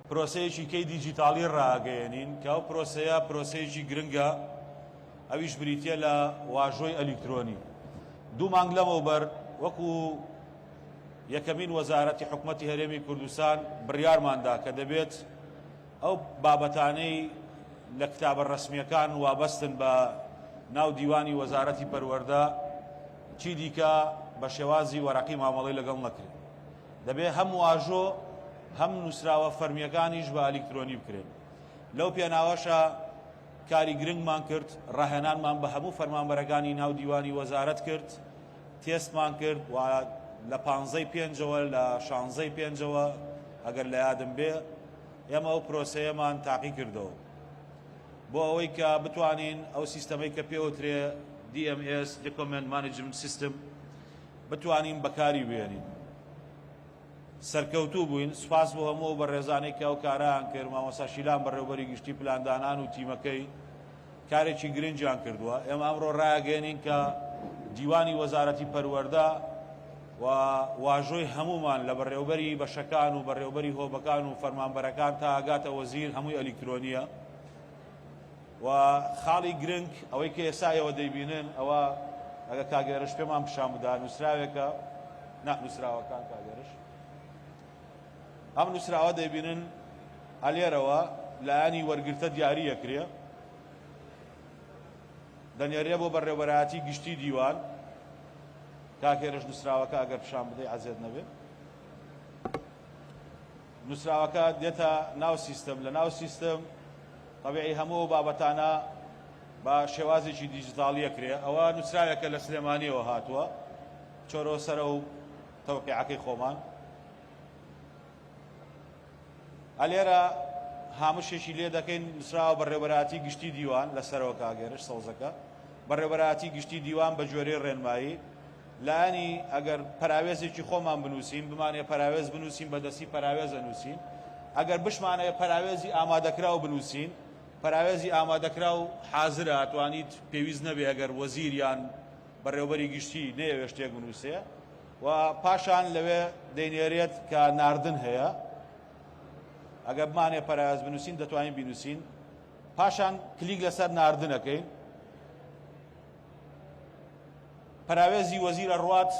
پرۆسەیەکی کەی دیجیتاڵی ڕاگەیەنین کە ئەو پرۆسەیە پرۆسەیەکی گرنگە ئەویش بریتیە لە واژۆی ئەلیکترۆنی. دوو مانگ لەمەوبەر وەکو یەکەمین وەزارەتی حکومەتی هەرێمی کوردستان بڕیارماندا کە دەبێت ئەو بابەتانەی لە کتابە ڕەسمیەکان وابەستن بە ناو دیوانی وەزارەتی پەروەردە چی دیکە بە شێوازی وەرەقی مامەڵەی لەگەڵ نەکرێت. دەبێت هەم واژۆ هەم نووسراوە فەرمیەکانیش بە ئەلیکترۆنی بکرێن. لەو پێناوەشە کاری گرنگمان کرد، ڕاهێنانمان بە هەموو فەرمانبەرەکانی ناو دیوانی وەزارەت کرد، تێستمان کرد و لە 15 پێنجەوە لە 16 پێنجەوە ئەگەر لە یادم بێ ئێمە ئەو پرۆسەیەمان تاقی کردەوە بۆ ئەوەی کە بتوانین ئەو سیستەمەی کە پێوترێ DMS Document Management System بتوانین بەکاری بێنین. سەرکەوتوو بووین، سوپاس بۆ هەموو بە ڕێزانەی کە ئەو کارایان کرد، مامۆستا شیلان بەڕێوەبەری گشتی پلاندانان و تیمەکەی کارێکی گرنگیان کردووە. ئێمە ئەمڕۆ ڕایگەێنین کە دیوانی وەزارەتی پەروەردە و واژۆی هەمومان لە بەڕێوەبەری بەشەکان و بەڕێوەبەری هۆبەکان و فەرمانبەرەکان تا ئاگاتە وەزیر هەمووی ئەلیکترۆنیە و خاڵی گرنگ ئەوەی کە ئێسایەوە دەیبینن ئەوە ئەگە کاگەرش پێمان پیشان بدا نووسراوێکە نووسراوەکان کاگەرش ئەم نووسراوە دەیبینن ئەلێرەوە لایانی وەرگرتە دیاریەکرێ دەنێرێ بۆ بەڕێوەبەرایەتی گشتی دیوان کاکێرش نووسراوەکە ئەگەر پیشان بدەی عەزێت نەبێت نووسراوەکە دێتە ناو سیستەم لە ناو سیستەم طبیعی هەموو بابەتانە بە شێوازێکی دیجیتاڵیە کرێ ئەوە نووسراوێکە لە سلێمانیەوە هاتووە چۆرۆ سەرە و تەوقیعەکەی خۆمان ئەلێرە هامشێکی لێ دەکەین نووسراوە بەڕێوەبەرایەتی گشتی دیوان لەسەرەوە کاگەرش سەوزەکە بەڕێوەبەرایەتی گشتی دیوان بە جۆرەی ڕێنمایی لایانی ئەگەر پەراوێزێکی خۆمان بنووسین بمانێ پەراوێز بنووسین بەدەستی پەراوێز ئەنووسین ئەگەر بشمانەیە پەراوێزی ئامادەکرا و بنووسین پەراوێزی ئامادەکرا و حازرە ئەتوانیت پێویست نەبێ ئەگەر وەزیر یان بەڕێوەبەری گشتی نەیەوێ شتێک بنووسێ و پاشان لەوێ دەینێرێت کە ناردن هەیە ئەگەر بمانێ پەراوێز بنووسین دەتوانین بینووسین پاشان کلیک لەسەر ناردنەکەین پەراوێزی وەزیرە ڕوات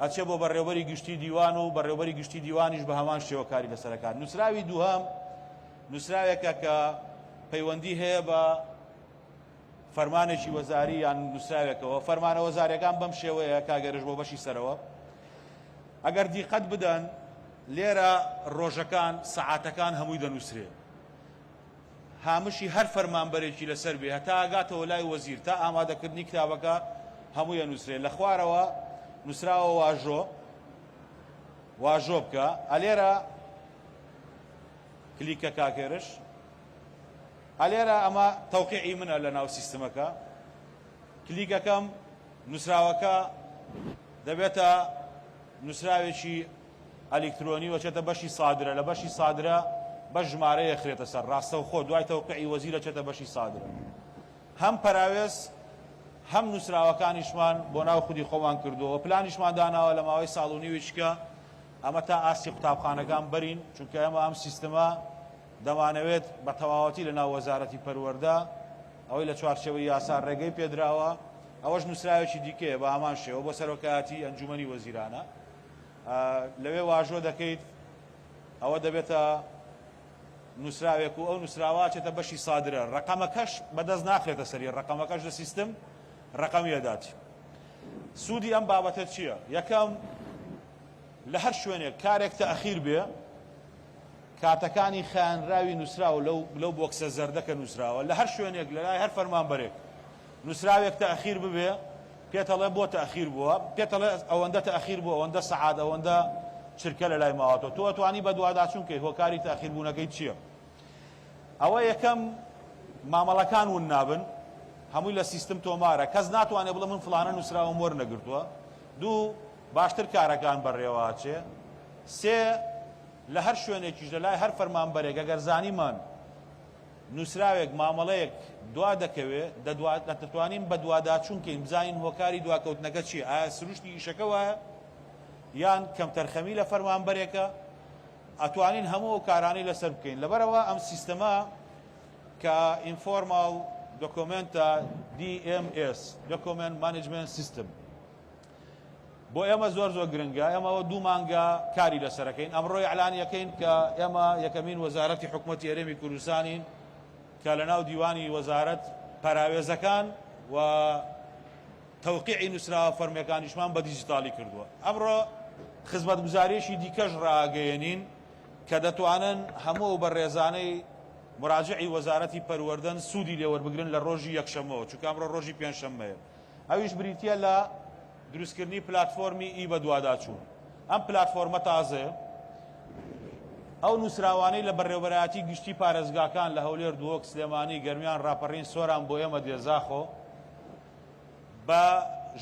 ئەچێ بۆ بەڕێوەبەری گشتی دیوان و بەڕێوەبەری گشتی دیوانیش بە هەمان شێوە کاری لەسەرەکان نووسراوی دووهەم نووسراوێکە کە پەیوەندی هەیە بە فەرمانێکی وەزاری یان نووسراوێکەوە فەرمانە وەزاریەکان بەم شێوەیە کاگەرش بۆ بەشی سەرەوە ئەگەر دیقەت بدەن لێرە ڕۆژەکان سەعاتەکان هەمووی دەنووسرێ هامشی هەر فەرمانبەرێکی لەسەر بێ هەتا ئاگاتەوە لای وەزیر تا ئامادەکردنی کتابەکە هەمووی ئەنووسرێ لە خوارەوە نووسراوە واژۆ بکە ئەلێرە کلیکە کاکێرش ئەلێرە ئەمە تەوقیعی منە لە ناو سیستەمەکە کلیکەکەم نووسراوەکە دەبێتە نووسراوێکی ئەلیکترۆنی وەچێتە بەشی سادرە لە بەشی سادرە بە ژمارەیە خرێتە سەر ڕاستە و خۆ دوای تەوقیعی وەزیرە چێتە بەشی سادرە هەم پەراوێز هەم نووسراوەکانیشمان بۆ ناو خودی خۆمان کردووە پلانیشمان داناوە لە ماوەی ساڵ و نیویچکە ئەمە تا ئاسی قوتابخانەکان بەرین چونکە ئێمە ئەم سیستەمە دەمانەوێت بە تەواوەتی لە ناو وەزارەتی پەروەردە ئەوەی لە چوارچێوەی یاسا ڕێگەی پێدراوە ئەوەش نووسراوێکی دیکەیە بە هەمان شێوە بۆ سەرۆکایەتی ئەنجومەنی وەزیرانە لەوێ واژۆ دەکەیت ئەوە دەبێتە نووسراوێک و ئەو نووسراوە چێتە بەشی سادرە ڕقەمەکەش بەدەست ناخرێتە سەری ڕقەمەکەش لە سیستم ڕقەمیەداتی سوودی ئەم بابەتە چییە؟ یەکەم لە هەر شوێنێک کارێک تەئەخیر بێ کاتەکانی خایەنراوی نووسراوە لەو بۆکسە زەردەکە نووسراوە لە هەر شوێنێک لە لای هەر فەرمانبەرێک نووسراوێک تەئەخیر ببێ پێتەڵێ بۆ تەئەخیر بووە پێتەڵێ ئەوەندە تەئەخیر بووە ئەوەندە سەعات ئەوەندە چرکە لە لای ماوەتەوە تۆ ئەتوانی بە دوواداچوونکەی هۆکاری تەئەخیر بوونەکەی چییە؟ ئەوە یەکەم مامەڵەکان ون نابن هەمووی لە سیستم تۆمارە کەس ناتوانێت بڵێ من فڵانە نووسراوم وەرنەگرتووە دوو باشتر کارەکان بەڕێوەچێ سێ لە هەر شوێنێکیش لە لای هەر فەرمانبەرێک ئەگەر زانیمان نووسراوێک مامەڵەیەک دوا دەکەوێت دەتوانین بە دوواداچوونکەین بزانین هۆکاری دواکەوتنەکە چییە ئایا سروشتی ئیشەکە وایە یان کەم تەرخەمی لە فەرمانبەرێکە ئەتوانین هەموو ئەو کارانەی لەسەر بکەین لەبەرەوە ئەم سیستەمە کە ئینفۆرماڵ دۆکۆمنتە DMS Document Management System بۆ ئێمە زۆر گرنگە ئێمەوە دوو مانگە کاری لەسەرەکەین ئەمڕۆی ئەعلانیەکەین کە ئێمە یەکەمین وەزارەتی حکوومەتی هەرێمی کوردستانین کە لە ناو دیوانی وەزارەت پەراوێزەکان و تەوقیعی نووسراوە فەرمیەکانیشمان بە دیجیتاڵی کردووە ئەمڕۆ خزمەتگوزاریەشی دیکەش ڕاگەیەنین کە دەتوانن هەموو بە ڕێزانەی مراجعی وەزارەتی پەروەردەن سوودی لێوەربگرن لە ڕۆژی یەکشەمەوە چونکە ئەمڕۆ ڕۆژی پێنجشەممەیە ئەویش بریتیە لە دروستکردنی پلاتفۆرمی ئی بە دوواداچوون ئەم پلاتفۆرمە تازەیە ئەو نووسراوانەی لە بەڕێوەبەرایەتی گشتی پارێزگاکان لە هەولێر دووەک سلێمانی گەرمیان ڕاپەڕین سۆران بۆ ئێمە دێزاخۆ بە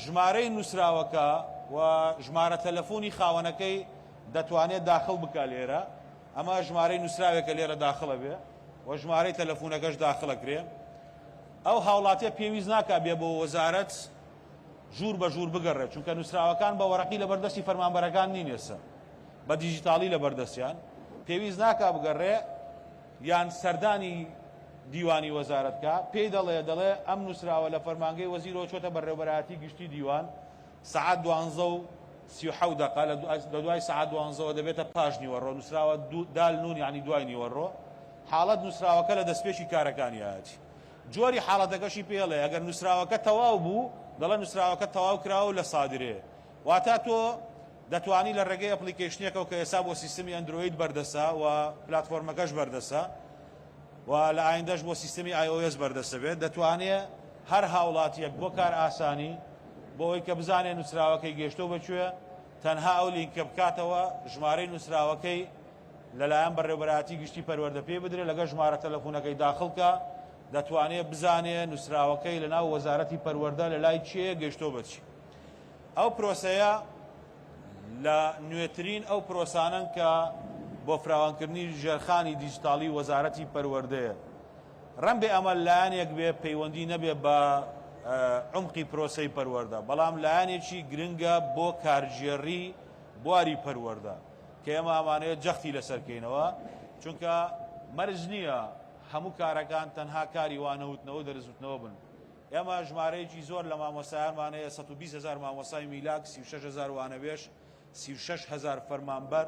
ژمارەی نووسراوەکە و ژمارە تەلەفۆنی خاوەنەکەی دەتوانێت داخل بکە لێرە ئەمە ژمارەی نووسراوێکە لێرە داخڵە بێ و ژمارەی تەلەفۆنەکەش داخڵەکرێ ئەو هاوڵاتیە پێویست ناکا بێ بۆ وەزارەت ژوور بە ژوور بگەڕێت چونکە نووسراوەکان بە وەرەقی لە بەردەستی فەرمانبەرەکان نینێسە بە دیجیتاڵی لە بەردەستیان پێویست ناکا بگەڕێ یان سەردانی دیوانی وەزارەتکە پێی دەڵێ ئەم نووسراوە لە فەرمانگەی وەزیرەوە چۆتە بەڕێوەبەرایەتی گشتی دیوان سعات 12:37 دقە لە دوای سعات 12 دەبێتە پاش نیوەڕۆ نووسراوە دال نون یعنی دوای نیوەڕۆ حاڵەت نووسراوەکە لە دەستپێکی کارەکانی هاتی جۆری حاڵەتەکەشی پێڵێ ئەگەر نووسراوەکە تەواو بوو دەڵێ نووسراوەکە تەواو کراوە لە سادرێ واتە تۆ دەتوانی لە ڕێگەی ئەپلیکیشنێکەوە کە ئێستا بۆ سیستمی ئەندروید بەردەسە و پلاتفۆرمەکەش بەردەسە و لە ئایندەش بۆ سیستمی iOS بەردەسە بێت دەتوانێت هەر هاوڵاتیەک بۆ کار ئاسانی بۆ ئەوەی کە بزانێت نووسراوەکەی گەشتەوە بکوێ تەنها ئەو لینکە بکاتەوە ژمارەی نووسراوەکەی لەلایەن بەڕێوەبەرایەتی گشتی پەروەردە پێ بدرێت لەگە ژمارە تەلەفۆنەکەی داخڵکە دەتوانێت بزانێت نووسراوەکەی لەناو وەزارەتی پەروەردە لە لای چیە گەشتۆ بچی ئەو پرۆسەیە لە نوێترین ئەو پرۆسانن کە بۆ فراوانکردنی ژێرخانی دیجیتاڵی وەزارەتی پەروەردەیە ڕەن بێ ئەمە لایەنێک بێ پەیوەندی نەبێ بە عمقی پرۆسەی پەروەردە بەڵام لایەنێکی گرنگە بۆ کارژێڕی بواری پەروەردە کە ئێمە ئەمانەیە جەختی لەسەرکەینەوە چونکە مەرج نییە هەموو کارەکان تەنها کاری وانەوتنەوە دەرزوتنەوە بن ئێمە ژمارەیەکی زۆر لە مامۆسایانمانەیە 120,000 مامۆسای میلاک 36,000 وانەبێژ 36,000 فەرمانبەر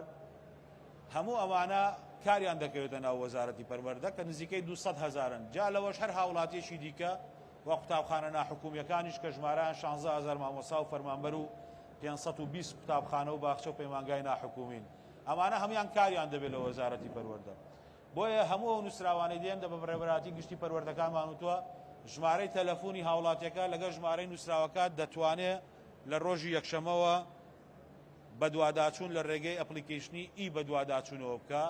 هەموو ئەوانە کاریان دەکەوێتە ناو وەزارەتی پەروەردە کە نزیکەی 200,000 جا لەوەش هەر هاوڵاتیەکی دیکە وە قوتابخانە ناحکومیەکانیش کە ژمارەیان 16,000 مامۆسا و فەرمانبەر و 520 قوتابخانە و باخچە و پەیمانگای ناحکومین ئەمانە هەمویان کاریان دەبێت لە وەزارەتی پەروەردە بۆیە هەموو ئەو نووسراوانەی دێن دە بە بەڕێوەبەراتی گشتی پەروەردەکانمان وتووە ژمارەی تەلەفۆنی هاوڵاتیەکە لەگەڵ ژمارەی نووسراوەکە دەتوانێت لە ڕۆژی یەکشەمەوە بە دوواداچوون لە ڕێگەی ئەپلیکیشنی بە دوواداچوونەوە بکە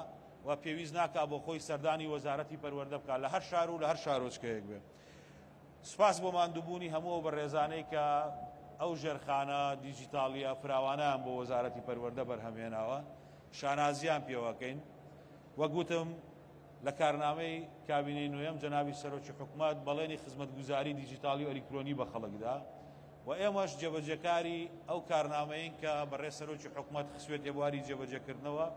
و پێویست ناکا بۆ خۆی سەردانی وەزارەتی پەروەردە بکە لە هەر شار و لە هەر شارۆچکەیەک بێ سوپاس بۆ ماندووبوونی هەموو بە ڕێزانەی کە ئەو ژێرخانە دیجیتاڵیە فراوانیان بۆ وەزارەتی پەروەردە بەرهەمهێناوە شانازیان پێوەکەین وەگوتم لە کارنامەی کابینەی نوێم جەنابی سەرۆکی حکوومەت بەڵێنی خزمەتگوزاری دیجیتاڵی و ئەلیکترۆنی بە خەڵکدا و ئێمەش جێبەجێکاری ئەو کارنامەیەین کە بەڕێ سەرۆکی حکوومەت خسوێت ێبواری جێبەجێکردنەوە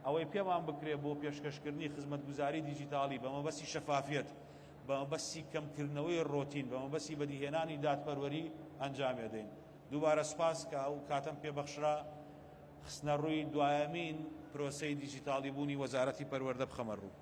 ئەوەی پێمان بکرێ بۆ پێشکەشکردنی خزمەتگوزاری دیجیتاڵی بە مەبەستی شەفافیت بە مەبەستی کەمکردنەوەی ڕۆتین بە مەبەستی بەدیهێنانی دادپەروەری ئەنجامێدەین دووبارە سپاس کە ئەو کاتەم پێبەخشرا خستنە ڕووی دوایەمین پرۆسەی دیجیتاڵی بوونی وەزارەتی پەروەردە بخەمە ڕوو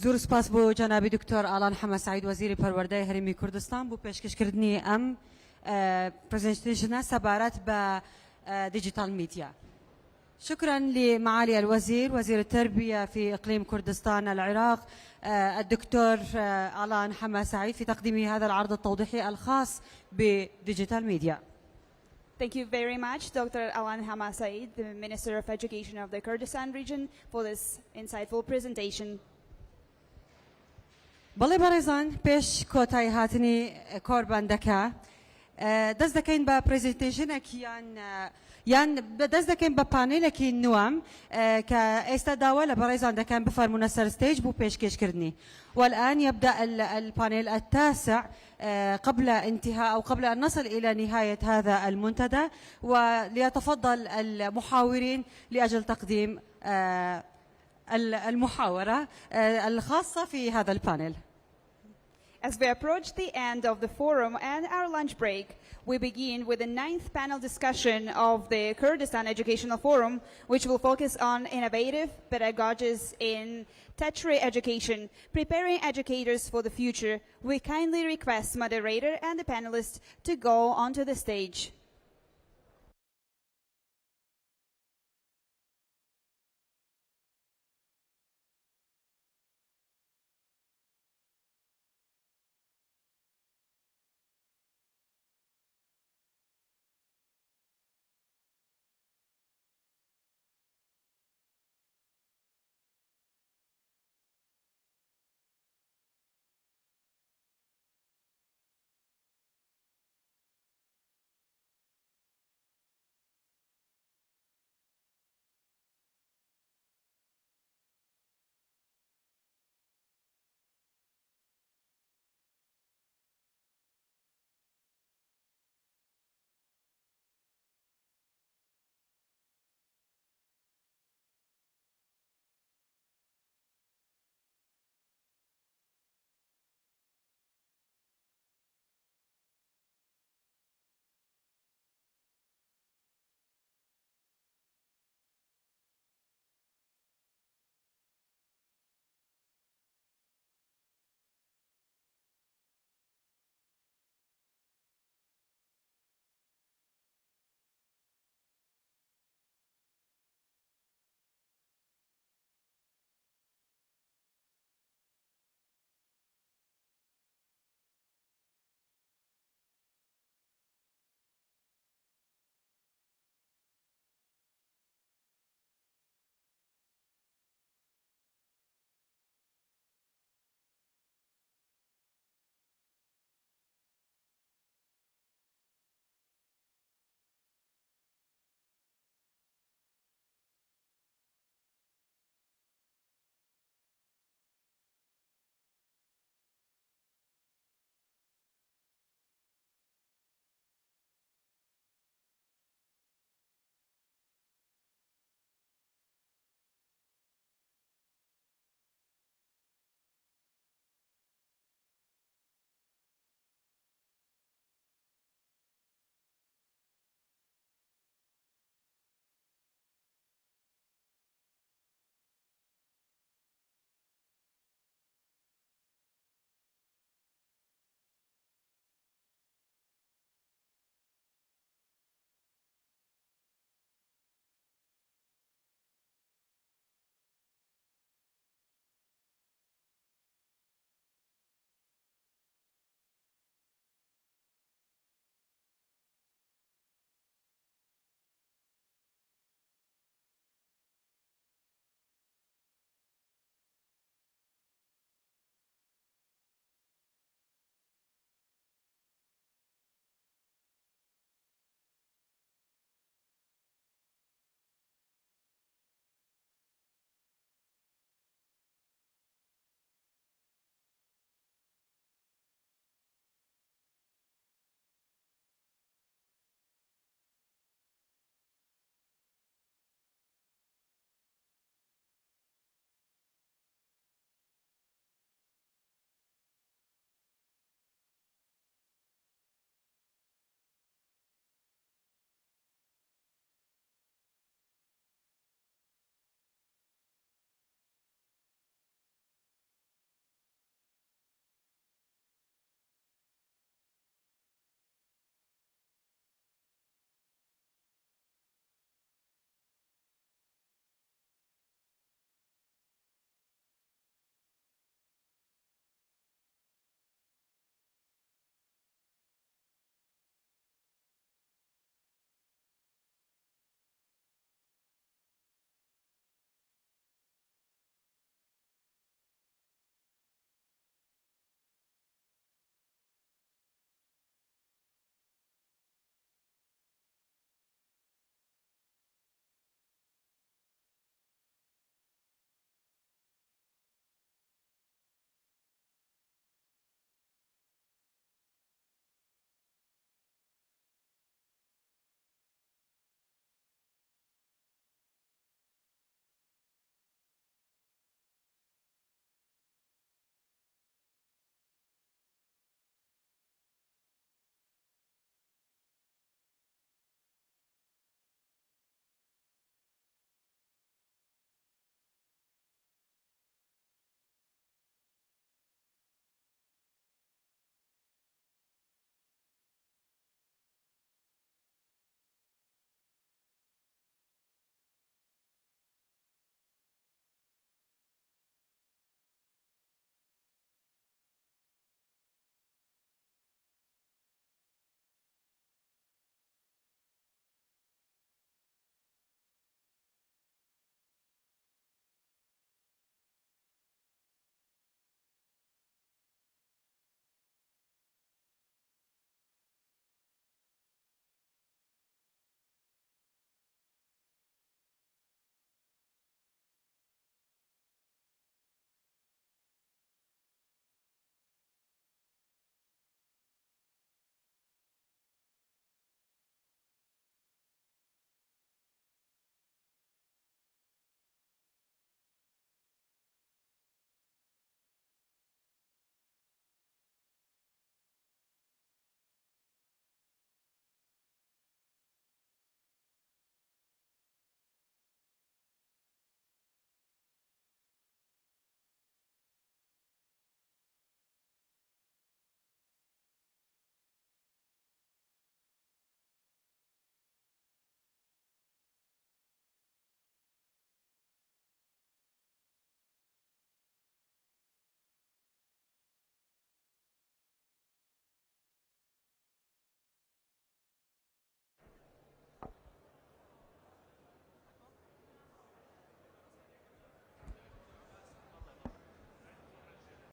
زۆر سپاس بۆ جەنابی دکتۆر ئالان حەمە سعید وەزیری پەروەردەی هەرێمی کوردستان بۆ پێشکەشکردنی ئەم پرزنتیشنە سەبارەت بە ديجيتال ميديا. شكرا لمعالي الوزير وزير التربية في إقليم كردستان العراق الدكتور آلان حما سعيد في تقديم هذا العرض التوضيحي الخاص بديجيتال ميديا. Thank you very much, Dr. Alan Hama Said, the Minister of Education of the Kurdistan region, for this insightful presentation. بەڵێ بەڕێزان پێش کۆتایی هاتنی کۆربەندەکە دەست دەکەین بە پرزنتیشنێکی یان دەست دەکەین بە پانێلێکی نوام کە ئێستا داوا لە بەڕێزان دەکەن بفەرمونە سەر ستێج بۆ پێشکەشکردنی. والآن يبدأ البانيل التاسع قبل انتهاء أو قبل أن نصل إلى نهاية هذا المنتدى وليتفضل المحاورين لأجل تقديم المحاورة الخاصة في هذا البانيل. As we approach the end of the forum and our lunch break, we begin with the 9th panel discussion of the Kurdistan Educational Forum, which will focus on innovative pedagogies in tertiary education, preparing educators for the future. We kindly request moderator and the panelists to go onto the stage.